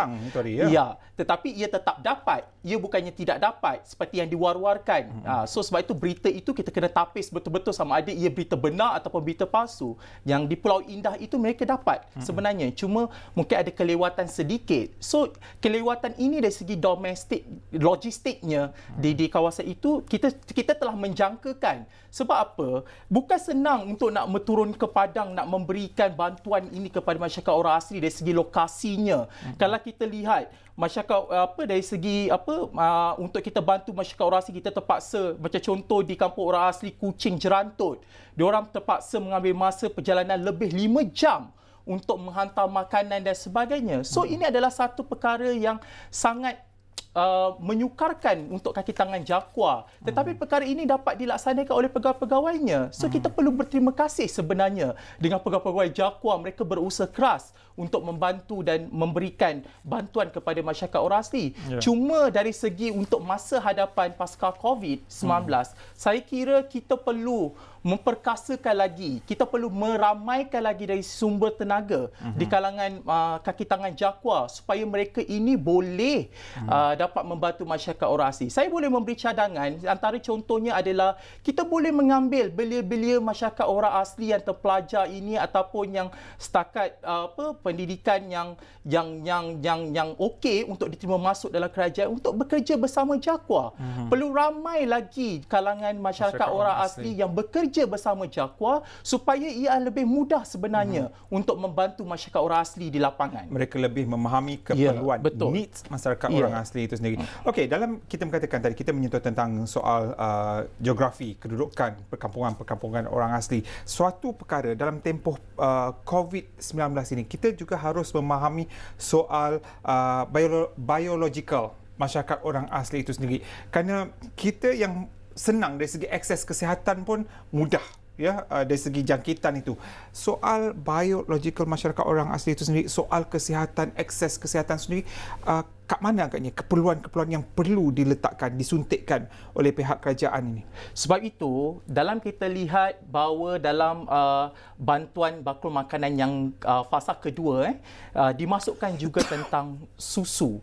F: tetapi ia tetap dapat, ia bukannya tidak dapat seperti yang diwar-warkan. So sebab itu berita itu kita kena tapis betul-betul sama ada ia berita benar ataupun berita palsu. Yang di Pulau Indah itu mereka dapat sebenarnya, cuma mungkin ada kelewatan sedikit. So kelewatan ini dari segi domestik logistiknya di kawasan itu kita telah menjangkakan. Sebab apa? Bukan senang untuk nak turun ke padang nak memberikan bantuan ini kepada masyarakat orang asli dari segi lokasinya. Kalau kita lihat masyarakat dari segi untuk kita bantu masyarakat orang asli, kita terpaksa, macam contoh di kampung orang asli Kuching Jerantut, diorang terpaksa mengambil masa perjalanan lebih 5 jam untuk menghantar makanan dan sebagainya. So ini adalah satu perkara yang sangat menyukarkan untuk kaki tangan JAKWA. Tetapi perkara ini dapat dilaksanakan oleh pegawai-pegawainya. So kita perlu berterima kasih sebenarnya dengan pegawai-pegawai JAKWA. Mereka berusaha keras untuk membantu dan memberikan bantuan kepada masyarakat orang asli. Cuma dari segi untuk masa hadapan pasca COVID-19, saya kira kita perlu memperkasakan lagi, kita perlu meramaikan lagi dari sumber tenaga di kalangan kaki tangan JAKWA supaya mereka ini boleh dapat membantu masyarakat orang asli. Saya boleh memberi cadangan, antara contohnya adalah kita boleh mengambil belia-belia masyarakat orang asli yang terpelajar ini ataupun yang setakat pendidikan yang okey untuk diterima masuk dalam kerajaan untuk bekerja bersama JAKWA. Perlu ramai lagi kalangan masyarakat orang asli yang bekerja bersama JAKWA supaya ia lebih mudah sebenarnya untuk membantu masyarakat orang asli di lapangan.
A: Mereka lebih memahami keperluan, needs masyarakat orang asli itu sendiri. Okey, dalam kita mengatakan tadi, kita menyentuh tentang soal geografi, kedudukan perkampungan orang asli. Suatu perkara dalam tempoh COVID-19 ini, kita juga harus memahami soal biological masyarakat orang asli itu sendiri. Kerana kita yang senang dari segi akses kesihatan pun mudah, dari segi jangkitan itu. Soal biological masyarakat orang asli itu sendiri, soal kesihatan, akses kesihatan sendiri, kat mana agaknya keperluan-keperluan yang perlu diletakkan, disuntikkan oleh pihak kerajaan ini?
F: Sebab itu, dalam kita lihat bahawa dalam bantuan bakul makanan yang fasa kedua, dimasukkan juga tentang susu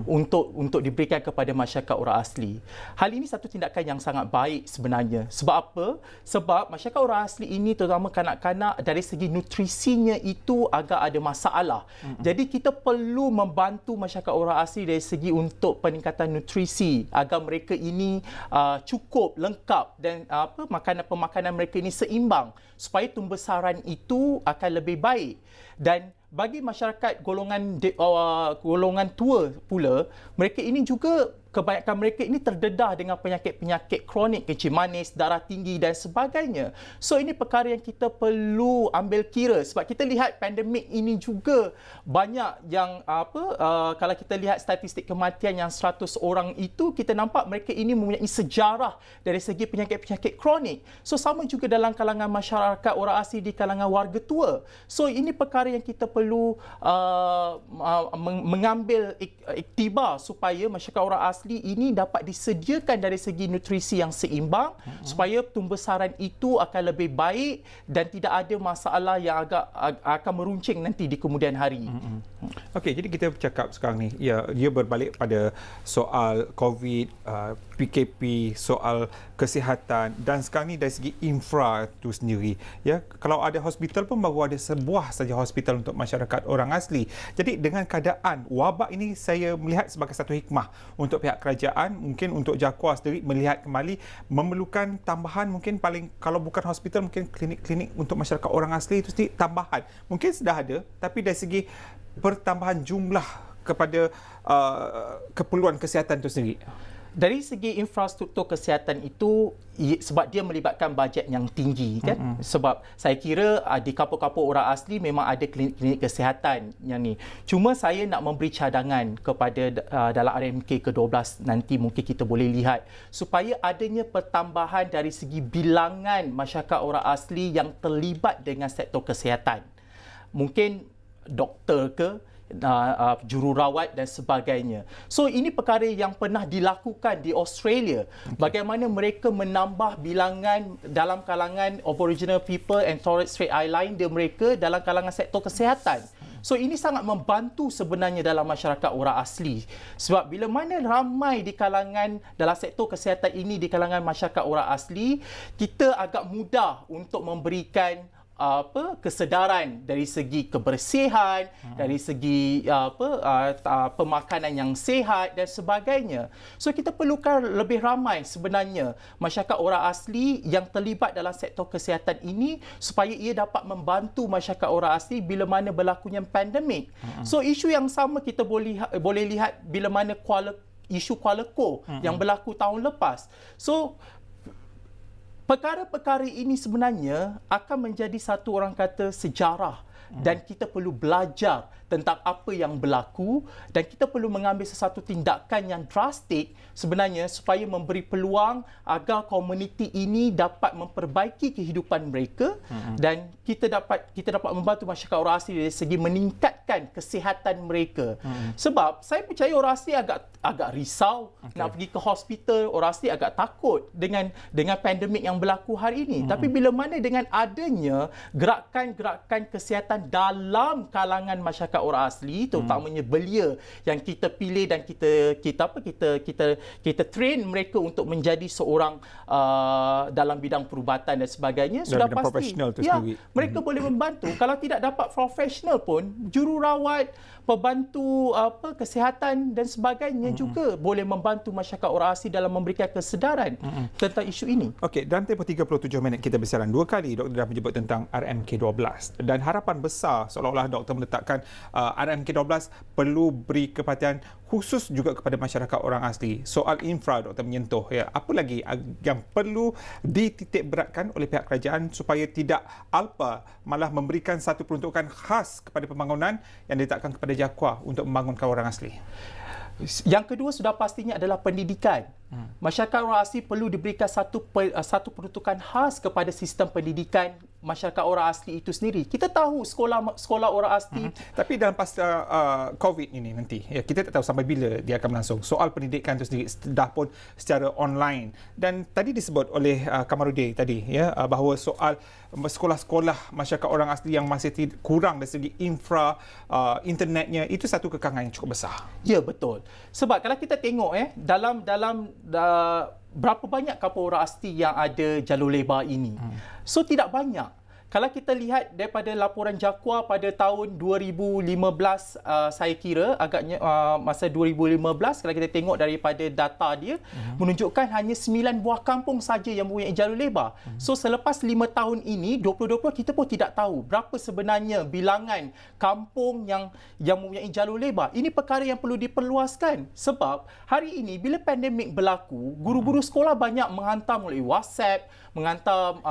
F: untuk diberikan kepada masyarakat orang asli. Hal ini satu tindakan yang sangat baik sebenarnya. Sebab apa? Sebab masyarakat orang asli ini, terutama kanak-kanak, dari segi nutrisinya itu agak ada masalah. Jadi kita perlu membantu masyarakat orang asli asli dari segi untuk peningkatan nutrisi agar mereka ini cukup, lengkap dan pemakanan mereka ini seimbang supaya tumbesaran itu akan lebih baik. Dan bagi masyarakat golongan tua pula, mereka ini juga kebanyakan mereka ini terdedah dengan penyakit-penyakit kronik, kencing manis, darah tinggi dan sebagainya. So ini perkara yang kita perlu ambil kira sebab kita lihat pandemik ini juga banyak yang kalau kita lihat statistik kematian yang 100 orang itu, kita nampak mereka ini mempunyai sejarah dari segi penyakit-penyakit kronik. So sama juga dalam kalangan masyarakat orang asli di kalangan warga tua. So ini perkara yang kita perlu mengambil iktibar supaya masyarakat orang asli ini dapat disediakan dari segi nutrisi yang seimbang supaya tumbesaran itu akan lebih baik dan tidak ada masalah yang akan meruncing nanti di kemudian hari.
A: Okey, jadi kita bercakap sekarang ni, ya, dia berbalik pada soal COVID, PKP, soal kesihatan dan sekarang ni dari segi infra itu sendiri. Ya, kalau ada hospital pun baru ada sebuah saja hospital untuk masyarakat orang asli. Jadi dengan keadaan wabak ini, saya melihat sebagai satu hikmah untuk pihak kerajaan, mungkin untuk JAKUA sendiri melihat kembali memerlukan tambahan, mungkin paling kalau bukan hospital mungkin klinik-klinik untuk masyarakat orang asli itu sendiri tambahan. Mungkin sudah ada, tapi dari segi pertambahan jumlah kepada keperluan kesihatan itu sendiri.
F: Dari segi infrastruktur kesihatan itu, sebab dia melibatkan bajet yang tinggi kan. Sebab saya kira di kampung-kampung orang asli memang ada klinik-klinik kesihatan yang ni. Cuma saya nak memberi cadangan kepada dalam RMK ke-12 nanti mungkin kita boleh lihat supaya adanya pertambahan dari segi bilangan masyarakat orang asli yang terlibat dengan sektor kesihatan. Mungkin doktor ke, jururawat dan sebagainya. So ini perkara yang pernah dilakukan di Australia. Bagaimana mereka menambah bilangan dalam kalangan Aboriginal people and Torres Strait Islander mereka dalam kalangan sektor kesihatan. So ini sangat membantu sebenarnya dalam masyarakat orang asli. Sebab bila mana ramai di kalangan dalam sektor kesihatan ini di kalangan masyarakat orang asli, kita agak mudah untuk memberikan kesedaran dari segi kebersihan, dari segi pemakanan yang sihat dan sebagainya. So kita perlukan lebih ramai sebenarnya masyarakat orang asli yang terlibat dalam sektor kesihatan ini supaya ia dapat membantu masyarakat orang asli bila mana berlakunya pandemik. So isu yang sama kita boleh lihat bila mana isu Kuala Lumpur yang berlaku tahun lepas. So perkara-perkara ini sebenarnya akan menjadi satu orang kata sejarah dan kita perlu belajar tentang apa yang berlaku dan kita perlu mengambil sesuatu tindakan yang drastik sebenarnya supaya memberi peluang agar komuniti ini dapat memperbaiki kehidupan mereka dan kita dapat membantu masyarakat orang asli dari segi meningkatkan kesihatan mereka. Sebab saya percaya orang asli agak risau nak pergi ke hospital, orang asli agak takut dengan pandemik yang berlaku hari ini. Tapi bila mana dengan adanya gerakan-gerakan kesihatan dalam kalangan masyarakat orang asli, terutamanya belia yang kita pilih dan kita train mereka untuk menjadi seorang dalam bidang perubatan dan sebagainya, sudah pasti
A: profesional tu sendiri.
F: Mereka boleh membantu. Kalau tidak dapat profesional pun, jururawat, pembantu kesihatan dan sebagainya juga boleh membantu masyarakat orang asli dalam memberikan kesedaran tentang isu ini.
A: Okey, dalam tempoh 37 minit kita bersiaran, 2 kali doktor dah menyebut tentang RMK12 dan harapan besar seolah-olah doktor meletakkan RMK12 perlu beri keperhatian khusus juga kepada masyarakat orang asli. Soal infra doktor menyentuh, ya, apa lagi yang perlu dititik beratkan oleh pihak kerajaan supaya tidak alpa malah memberikan satu peruntukan khas kepada pembangunan yang diletakkan kepada JAKUA untuk membangunkan orang asli?
F: Yang kedua sudah pastinya adalah pendidikan. Masyarakat orang asli perlu diberikan satu peruntukan khas kepada sistem pendidikan masyarakat orang asli itu sendiri. Kita tahu sekolah orang asli.
A: Tapi dalam pasca COVID ini nanti, ya, kita tak tahu sampai bila dia akan berlangsung. Soal pendidikan itu sendiri dah pun secara online. Dan tadi disebut oleh Kamarudin tadi, ya, bahawa soal sekolah-sekolah masyarakat orang asli yang masih kurang dari segi infra internetnya, itu satu kekangan yang cukup besar.
F: Ya, betul. Sebab kalau kita tengok dalam berapa banyak kampung orang asli yang ada jalur lebar ini. So tidak banyak. Kalau kita lihat daripada laporan Jakua pada tahun 2015, saya kira agaknya masa 2015, kalau kita tengok daripada data dia, menunjukkan hanya 9 buah kampung saja yang mempunyai jalur lebar. So selepas 5 tahun ini, 2020, kita pun tidak tahu berapa sebenarnya bilangan kampung yang mempunyai jalur lebar. Ini perkara yang perlu diperluaskan sebab hari ini bila pandemik berlaku, guru-guru sekolah banyak menghantar melalui WhatsApp, menghantar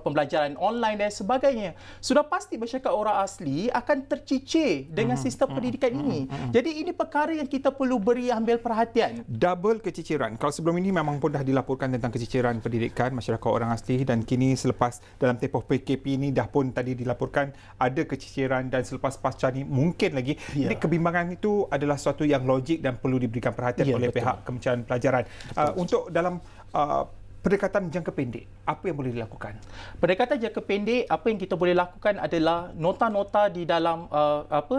F: pembelajaran online dan sebagainya. Sudah pasti masyarakat orang asli akan tercicir dengan sistem pendidikan ini. Jadi ini perkara yang kita perlu beri ambil perhatian.
A: Double keciciran. Kalau sebelum ini memang pun dah dilaporkan tentang keciciran pendidikan masyarakat orang asli, dan kini selepas dalam tempoh PKP ini dah pun tadi dilaporkan ada keciciran, dan selepas pasca ni mungkin lagi. Jadi kebimbangan itu adalah sesuatu yang logik dan perlu diberikan perhatian oleh
F: betul.
A: pihak Kementerian Pelajaran. Untuk dalam pendekatan jangka pendek, apa yang boleh dilakukan?
F: Pendekatan jangka pendek, apa yang kita boleh lakukan adalah nota-nota di dalam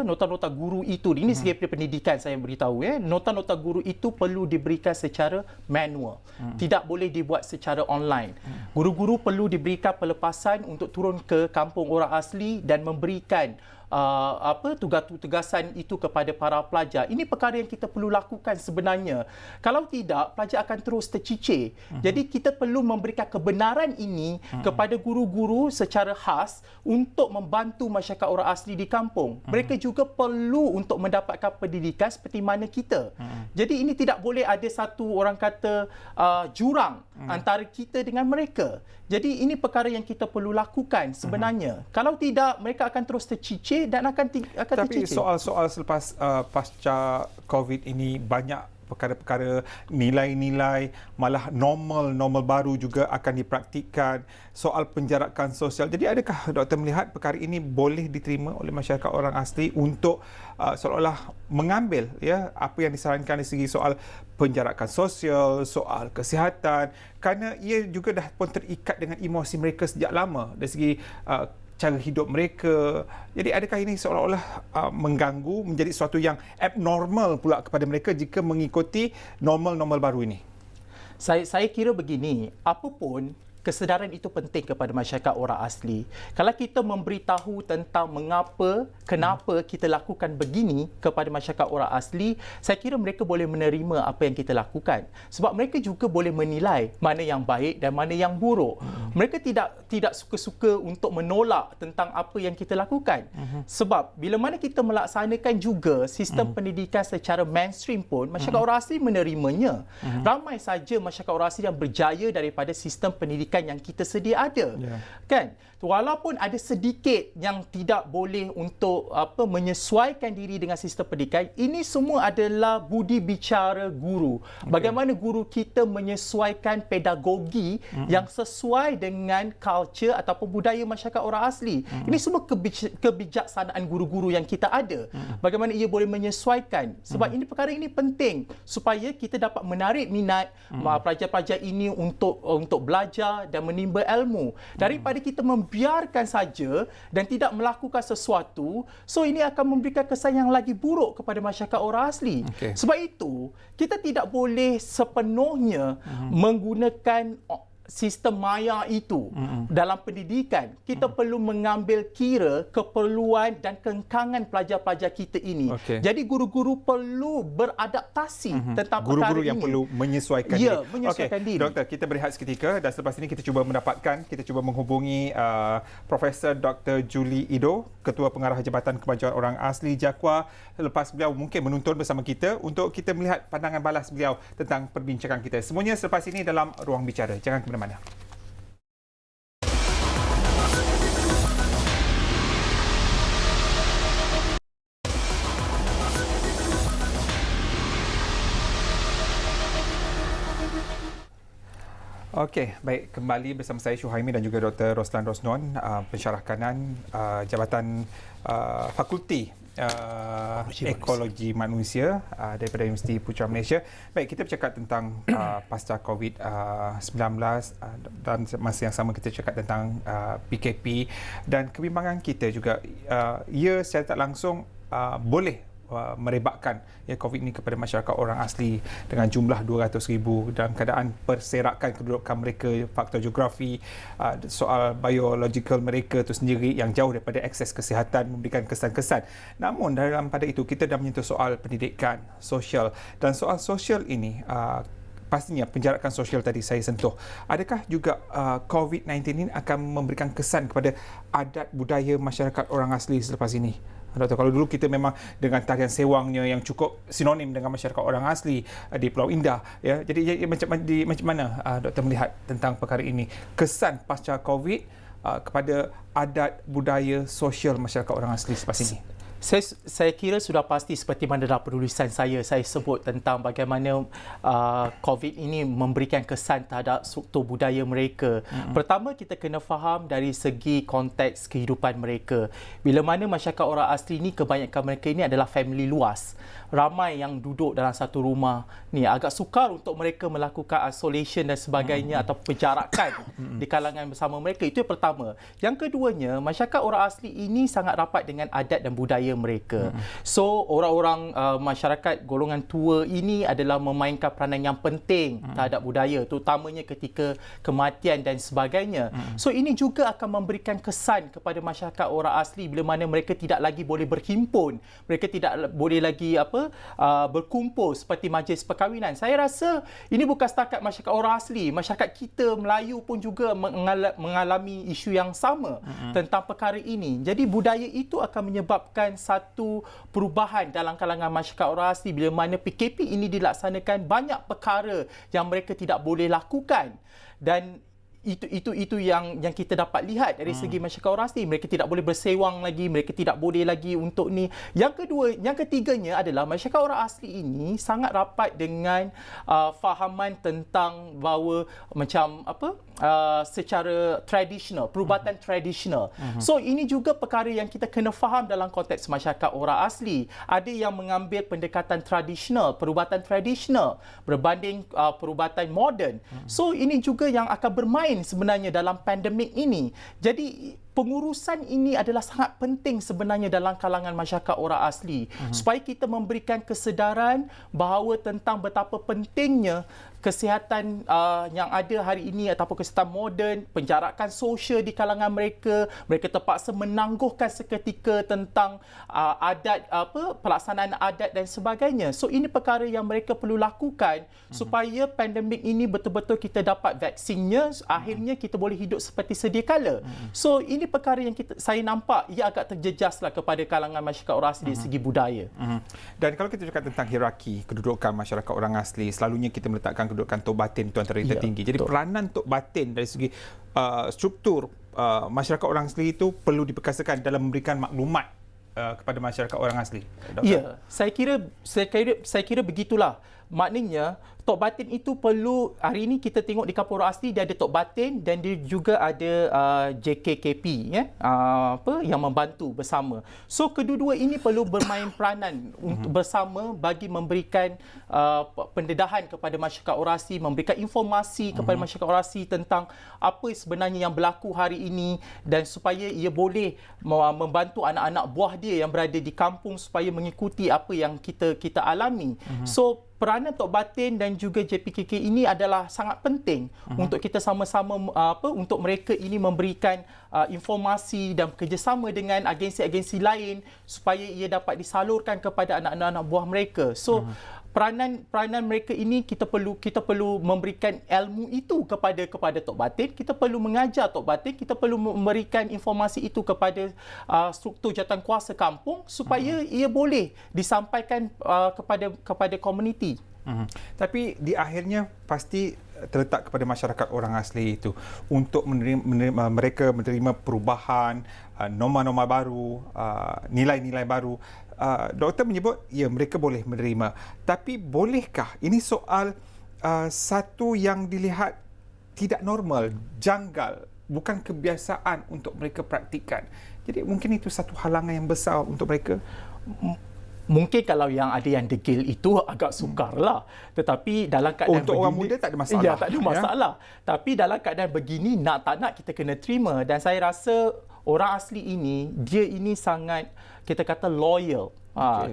F: nota-nota guru itu. Ini segi pendidikan saya beritahu nota-nota guru itu perlu diberikan secara manual. Tidak boleh dibuat secara online. Guru-guru perlu diberikan pelepasan untuk turun ke kampung orang asli dan memberikan tugasan itu kepada para pelajar. Ini perkara yang kita perlu lakukan sebenarnya. Kalau tidak, pelajar akan terus tercicir. Jadi kita perlu memberikan kebenaran ini kepada guru-guru secara khas untuk membantu masyarakat orang asli di kampung. Mereka juga perlu untuk mendapatkan pendidikan seperti mana kita. Jadi ini tidak boleh ada satu orang kata jurang antara kita dengan mereka. Jadi ini perkara yang kita perlu lakukan sebenarnya. Kalau tidak, mereka akan terus tercicir dan akan
A: Tapi
F: tercicir.
A: soal-soal selepas pasca COVID ini, banyak perkara-perkara nilai-nilai, malah normal baru juga akan dipraktikkan, soal penjarakan sosial. Jadi adakah doktor melihat perkara ini boleh diterima oleh masyarakat orang asli untuk seolah-olah mengambil apa yang disarankan dari segi soal penjarakan sosial, soal kesihatan, kerana ia juga dah pun terikat dengan emosi mereka sejak lama dari segi cara hidup mereka. Jadi adakah ini seolah-olah mengganggu, menjadi sesuatu yang abnormal pula kepada mereka jika mengikuti normal baru ini?
F: Saya kira begini, apapun kesedaran itu penting kepada masyarakat orang asli. Kalau kita memberitahu tentang kenapa kita lakukan begini kepada masyarakat orang asli, saya kira mereka boleh menerima apa yang kita lakukan. Sebab mereka juga boleh menilai mana yang baik dan mana yang buruk. Mereka tidak suka-suka untuk menolak tentang apa yang kita lakukan. Sebab bila mana kita melaksanakan juga sistem pendidikan secara mainstream pun, masyarakat orang asli menerimanya. Ramai saja masyarakat orang asli yang berjaya daripada sistem pendidikan yang kita sedia ada. Kan? Walaupun ada sedikit yang tidak boleh untuk menyesuaikan diri dengan sistem pendidikan, ini semua adalah budi bicara guru. Bagaimana guru kita menyesuaikan pedagogi yang sesuai dengan culture ataupun budaya masyarakat orang asli. Ini semua kebijaksanaan guru-guru yang kita ada. Bagaimana ia boleh menyesuaikan. Sebab ini perkara ini penting supaya kita dapat menarik minat pelajar-pelajar ini untuk belajar dan menimba ilmu. Daripada kita membiarkan saja dan tidak melakukan sesuatu, so ini akan memberikan kesan yang lagi buruk kepada masyarakat orang asli. Sebab itu, kita tidak boleh sepenuhnya menggunakan sistem maya itu dalam pendidikan. Kita perlu mengambil kira keperluan dan kengkangan pelajar-pelajar kita ini. Jadi guru-guru perlu beradaptasi tentang
A: guru-guru
F: perkara
A: yang
F: ini.
A: perlu menyesuaikan diri.
F: Menyesuaikan diri.
A: Doktor, kita berehat seketika dan selepas ini kita cuba menghubungi Profesor Dr. Julie Ido, Ketua Pengarah Jabatan Kemajuan Orang Asli Jakua. Lepas beliau mungkin menonton bersama kita untuk kita melihat pandangan balas beliau tentang perbincangan kita. Semuanya selepas ini dalam Ruang Bicara. Jangan ke mana-mana. Okey, baik, kembali bersama saya Syuhaimi dan juga Dr. Roslan Rosnon, pensyarah kanan Jabatan Fakulti Ekologi Manusia daripada Universiti Putra Malaysia. Baik, kita bercakap tentang pasca COVID-19 dan masa yang sama kita cakap tentang PKP dan kebimbangan kita juga. Ia secara tak langsung boleh merebakkan COVID ini kepada masyarakat orang asli dengan jumlah 200,000 dalam keadaan perserakan kedudukan mereka, faktor geografi, soal biological mereka itu sendiri yang jauh daripada akses kesihatan memberikan kesan-kesan. Namun dalam pada itu kita dah menyentuh soal pendidikan, sosial, dan soal sosial ini pastinya penjarakan sosial tadi saya sentuh. Adakah juga COVID-19 ini akan memberikan kesan kepada adat budaya masyarakat orang asli selepas ini? Doktor, kalau dulu kita memang dengan tarian sewangnya yang cukup sinonim dengan masyarakat orang asli di Pulau Indah, ya. Jadi macam mana doktor melihat tentang perkara ini? Kesan pasca COVID kepada adat budaya sosial masyarakat orang asli selepas ini.
F: Saya kira sudah pasti seperti mana dalam penulisan saya sebut tentang bagaimana COVID ini memberikan kesan terhadap struktur budaya mereka. Pertama, kita kena faham dari segi konteks kehidupan mereka. Bila mana masyarakat orang asli ni, kebanyakan mereka ini adalah family luas. Ramai yang duduk dalam satu rumah. Ni agak sukar untuk mereka melakukan isolation dan sebagainya atau penjarakan di kalangan bersama mereka. Itu yang pertama. Yang keduanya, masyarakat orang asli ini sangat rapat dengan adat dan budaya mereka. So orang-orang masyarakat golongan tua ini adalah memainkan peranan yang penting terhadap budaya, terutamanya ketika kematian dan sebagainya. So ini juga akan memberikan kesan kepada masyarakat orang asli bila mana mereka tidak lagi boleh berhimpun, mereka tidak boleh lagi berkumpul seperti majlis perkahwinan. Saya rasa ini bukan setakat masyarakat orang asli, masyarakat kita Melayu pun juga mengalami isu yang sama tentang perkara ini. Jadi budaya itu akan menyebabkan satu perubahan dalam kalangan masyarakat orang asli bila mana PKP ini dilaksanakan, banyak perkara yang mereka tidak boleh lakukan, dan itu yang kita dapat lihat dari segi masyarakat orang asli. Mereka tidak boleh bersewang lagi, mereka tidak boleh lagi untuk ni. Yang ketiganya adalah masyarakat orang asli ini sangat rapat dengan fahaman tentang bahawa macam secara tradisional, perubatan tradisional. So ini juga perkara yang kita kena faham dalam konteks masyarakat orang asli. Ada yang mengambil pendekatan tradisional, perubatan tradisional berbanding perubatan moden. So ini juga yang akan bermain sebenarnya dalam pandemik ini. Jadi pengurusan ini adalah sangat penting sebenarnya dalam kalangan masyarakat orang asli, supaya kita memberikan kesedaran bahawa tentang betapa pentingnya kesihatan yang ada hari ini ataupun kesihatan moden, penjarakan sosial di kalangan mereka. Mereka terpaksa menangguhkan seketika tentang pelaksanaan adat dan sebagainya. So ini perkara yang mereka perlu lakukan supaya pandemik ini betul-betul kita dapat vaksinnya, akhirnya kita boleh hidup seperti sedia kala. So ini perkara yang saya nampak ia agak terjejaslah kepada kalangan masyarakat orang asli dari segi budaya.
A: Dan kalau kita cakap tentang hierarki kedudukan masyarakat orang asli, selalunya kita meletakkan kedudukan Tok Batin itu antara yang tertinggi. Jadi peranan Tok Batin dari segi struktur masyarakat orang asli itu perlu diperkasakan dalam memberikan maklumat kepada masyarakat orang asli.
F: Ya, saya kira begitulah. Maknanya Tok Batin itu perlu, hari ini kita tengok di kampung orang asli dia ada Tok Batin dan dia juga ada JKKP yang membantu bersama. So kedua-dua ini perlu bermain peranan untuk bersama bagi memberikan pendedahan kepada masyarakat orang asli, memberikan informasi kepada masyarakat orang asli tentang apa sebenarnya yang berlaku hari ini, dan supaya ia boleh membantu anak-anak buah dia yang berada di kampung supaya mengikuti apa yang kita alami. So peranan Tok Batin dan juga JPKK ini adalah sangat penting untuk kita sama-sama untuk mereka ini memberikan informasi dan bekerjasama dengan agensi-agensi lain supaya ia dapat disalurkan kepada anak-anak buah mereka. So peranan mereka ini kita perlu memberikan ilmu itu kepada Tok Batin, kita perlu mengajar Tok Batin, kita perlu memberikan informasi itu kepada struktur jawatankuasa kampung supaya ia boleh disampaikan kepada komuniti.
A: Tapi di akhirnya pasti terletak kepada masyarakat orang asli itu untuk mereka menerima perubahan, norma-norma baru, nilai-nilai baru. Doktor menyebut ya mereka boleh menerima, tapi bolehkah ini soal satu yang dilihat tidak normal, janggal, bukan kebiasaan untuk mereka praktikkan. Jadi mungkin itu satu halangan yang besar untuk mereka.
F: Mungkin kalau yang ada yang degil itu agak sukarlah. Tetapi dalam keadaan
A: untuk
F: begini,
A: orang muda tak ada masalah.
F: Ya, tak ada masalah. Tapi dalam keadaan begini, nak tak nak kita kena terima. Dan saya rasa orang asli ini, dia ini sangat, kita kata loyal.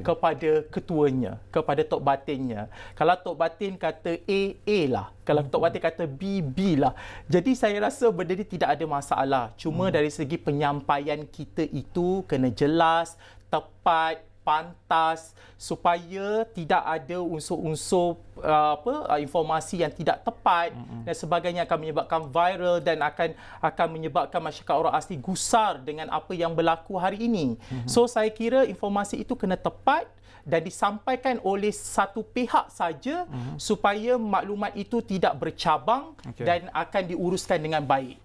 F: kepada ketuanya, kepada Tok Batinnya. Kalau Tok Batin kata A, A lah. Kalau Tok Batin kata B, B lah. Jadi saya rasa benda ni tidak ada masalah. Cuma dari segi penyampaian kita itu kena jelas, tepat, pantas, supaya tidak ada unsur-unsur informasi yang tidak tepat dan sebagainya, akan menyebabkan viral dan akan menyebabkan masyarakat orang asli gusar dengan apa yang berlaku hari ini. So saya kira informasi itu kena tepat dan disampaikan oleh satu pihak saja supaya maklumat itu tidak bercabang dan akan diuruskan dengan baik.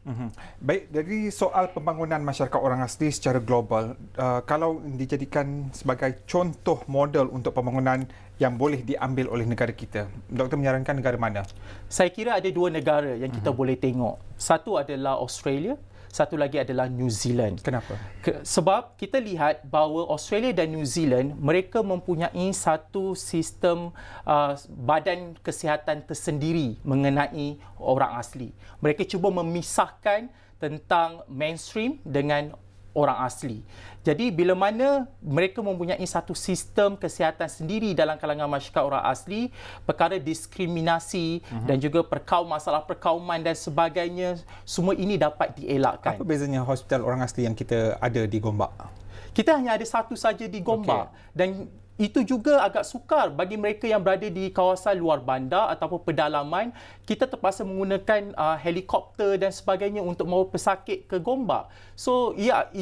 A: Baik, dari soal pembangunan masyarakat orang asli secara global, kalau dijadikan sebagai contoh model untuk pembangunan yang boleh diambil oleh negara kita, Doktor menyarankan negara mana?
F: Saya kira ada dua negara yang kita boleh tengok. Satu adalah Australia, satu lagi adalah New Zealand.
A: Kenapa?
F: Sebab kita lihat bahawa Australia dan New Zealand, mereka mempunyai satu sistem badan kesihatan tersendiri mengenai orang asli. Mereka cuba memisahkan tentang mainstream dengan orang asli. Jadi bila mana mereka mempunyai satu sistem kesihatan sendiri dalam kalangan masyarakat orang asli, perkara diskriminasi dan juga masalah perkauman dan sebagainya, semua ini dapat dielakkan.
A: Apa bezanya hospital orang asli yang kita ada di Gombak?
F: Kita hanya ada satu saja di Gombak. Dan itu juga agak sukar bagi mereka yang berada di kawasan luar bandar ataupun pedalaman. Kita terpaksa menggunakan helikopter dan sebagainya untuk membawa pesakit ke Gombak. So, ya,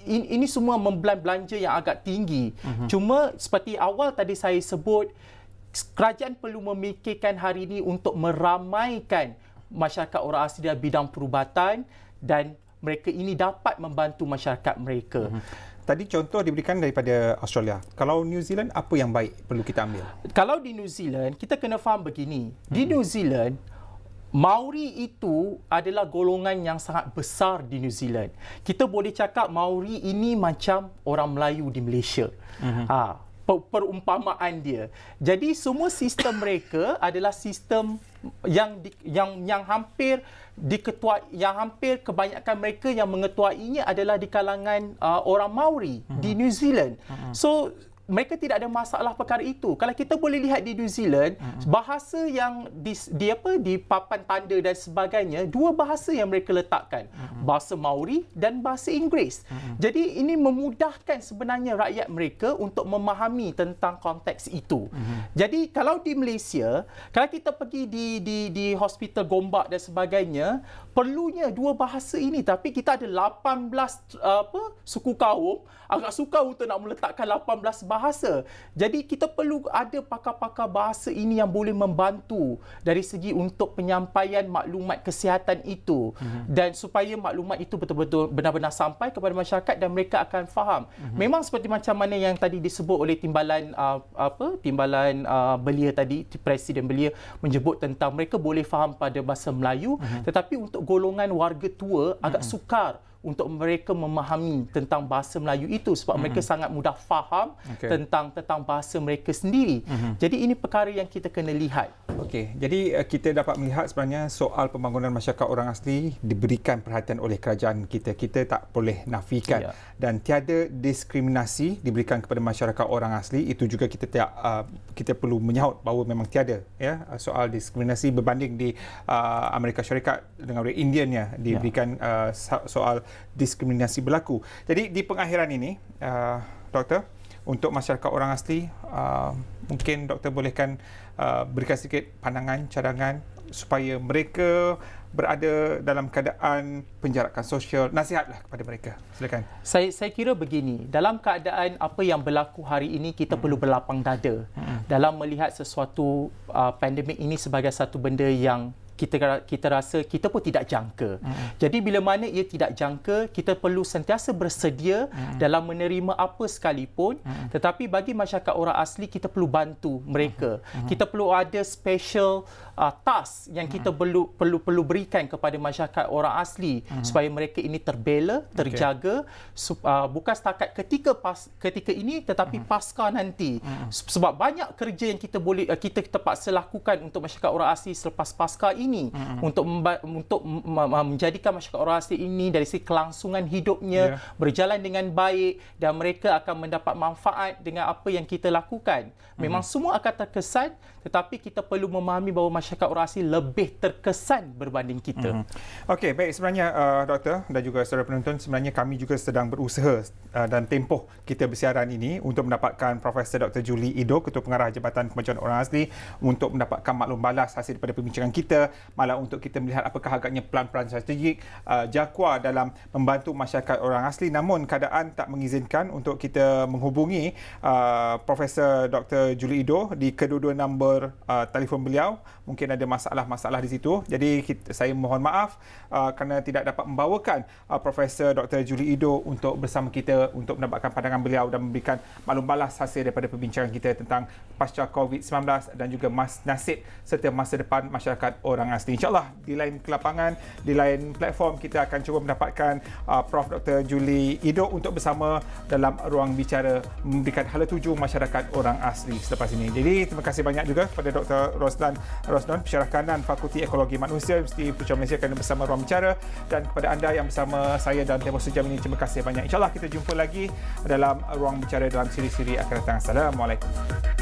F: ini semua membelanja yang agak tinggi. Cuma seperti awal tadi saya sebut, kerajaan perlu memikirkan hari ini untuk meramaikan masyarakat orang asli dalam bidang perubatan dan mereka ini dapat membantu masyarakat mereka.
A: Tadi contoh diberikan daripada Australia. Kalau New Zealand, apa yang baik perlu kita ambil?
F: Kalau di New Zealand, kita kena faham begini. Di New Zealand, Maori itu adalah golongan yang sangat besar di New Zealand. Kita boleh cakap Maori ini macam orang Melayu di Malaysia. Perumpamaan dia. Jadi semua sistem mereka adalah sistem yang hampir hampir kebanyakan mereka yang mengetuainya adalah di kalangan orang Maori di New Zealand. So mereka tidak ada masalah perkara itu. Kalau kita boleh lihat di New Zealand, bahasa yang di papan tanda dan sebagainya, dua bahasa yang mereka letakkan, bahasa Maori dan bahasa Inggeris. Jadi ini memudahkan sebenarnya rakyat mereka untuk memahami tentang konteks itu. Jadi kalau di Malaysia, kalau kita pergi di hospital Gombak dan sebagainya, perlunya dua bahasa ini, tapi kita ada 18 suku kaum, agak sukar untuk nak meletakkan 18 bahasa. Jadi kita perlu ada pakar-pakar bahasa ini yang boleh membantu dari segi untuk penyampaian maklumat kesihatan itu, dan supaya maklumat itu betul-betul benar-benar sampai kepada masyarakat dan mereka akan faham. Memang seperti macam mana yang tadi disebut oleh timbalan belia tadi, Presiden belia menyebut tentang mereka boleh faham pada bahasa Melayu, tetapi untuk golongan warga tua agak sukar untuk mereka memahami tentang bahasa Melayu itu sebab mereka sangat mudah faham tentang bahasa mereka sendiri. Jadi ini perkara yang kita kena lihat.
A: Okey, jadi kita dapat melihat sebenarnya soal pembangunan masyarakat orang asli diberikan perhatian oleh kerajaan kita. Kita tak boleh nafikan dan tiada diskriminasi diberikan kepada masyarakat orang asli. Itu juga kita perlu menyahut bahawa memang tiada soal diskriminasi berbanding di Amerika Syarikat dengan orang Indiannya diberikan soal diskriminasi berlaku. Jadi di pengakhiran ini, Doktor, untuk masyarakat orang asli, mungkin Doktor bolehkan berikan sedikit pandangan, cadangan supaya mereka berada dalam keadaan penjarakan sosial. Nasihatlah kepada mereka. Silakan. Saya
F: kira begini, dalam keadaan apa yang berlaku hari ini, kita perlu berlapang dada dalam melihat sesuatu pandemik ini sebagai satu benda yang kita rasa kita pun tidak jangka. Jadi bila mana ia tidak jangka, kita perlu sentiasa bersedia dalam menerima apa sekalipun. Tetapi bagi masyarakat orang asli, kita perlu bantu mereka. Kita perlu ada special task yang kita perlu berikan kepada masyarakat orang asli supaya mereka ini terbela, terjaga, bukan setakat ketika ini tetapi pasca nanti. Sebab banyak kerja yang kita terpaksa lakukan untuk masyarakat orang asli selepas pasca ini untuk menjadikan masyarakat orang asli ini dari segi kelangsungan hidupnya berjalan dengan baik dan mereka akan mendapat manfaat dengan apa yang kita lakukan. Memang semua akan terkesan, tetapi kita perlu memahami bahawa masyarakat orang asli lebih terkesan berbanding kita.
A: Okey, baik, sebenarnya doktor dan juga saudara penonton, sebenarnya kami juga sedang berusaha dan tempoh kita bersiaran ini untuk mendapatkan Profesor Dr. Julie Ido, Ketua Pengarah Jabatan Kemajuan Orang Asli, untuk mendapatkan maklum balas hasil daripada perbincangan kita, malah untuk kita melihat apakah agaknya pelan-pelan strategik Jakua dalam membantu masyarakat orang asli. Namun keadaan tak mengizinkan untuk kita menghubungi Profesor Dr. Julie Ido di kedua-dua nombor telefon beliau. Mungkin ada masalah-masalah di situ. Jadi saya mohon maaf kerana tidak dapat membawakan Profesor Dr. Julie Ido untuk bersama kita untuk mendapatkan pandangan beliau dan memberikan maklum balas hasil daripada perbincangan kita tentang pasca COVID-19 dan juga nasib serta masa depan masyarakat orang asli. InsyaAllah di lain kelapangan, di lain platform, kita akan cuba mendapatkan Prof. Dr. Julie Ido untuk bersama dalam ruang bicara memberikan hala tuju masyarakat orang asli selepas ini. Jadi terima kasih banyak juga kepada Dr. Rosdan, Pensyarah Kanan Fakulti Ekologi Manusia Universiti Putra Malaysia kerana bersama ruang bicara, dan kepada anda yang bersama saya dalam tempoh sejam ini, terima kasih banyak. InsyaAllah kita jumpa lagi dalam ruang bicara dalam siri-siri akan datang. Assalamualaikum.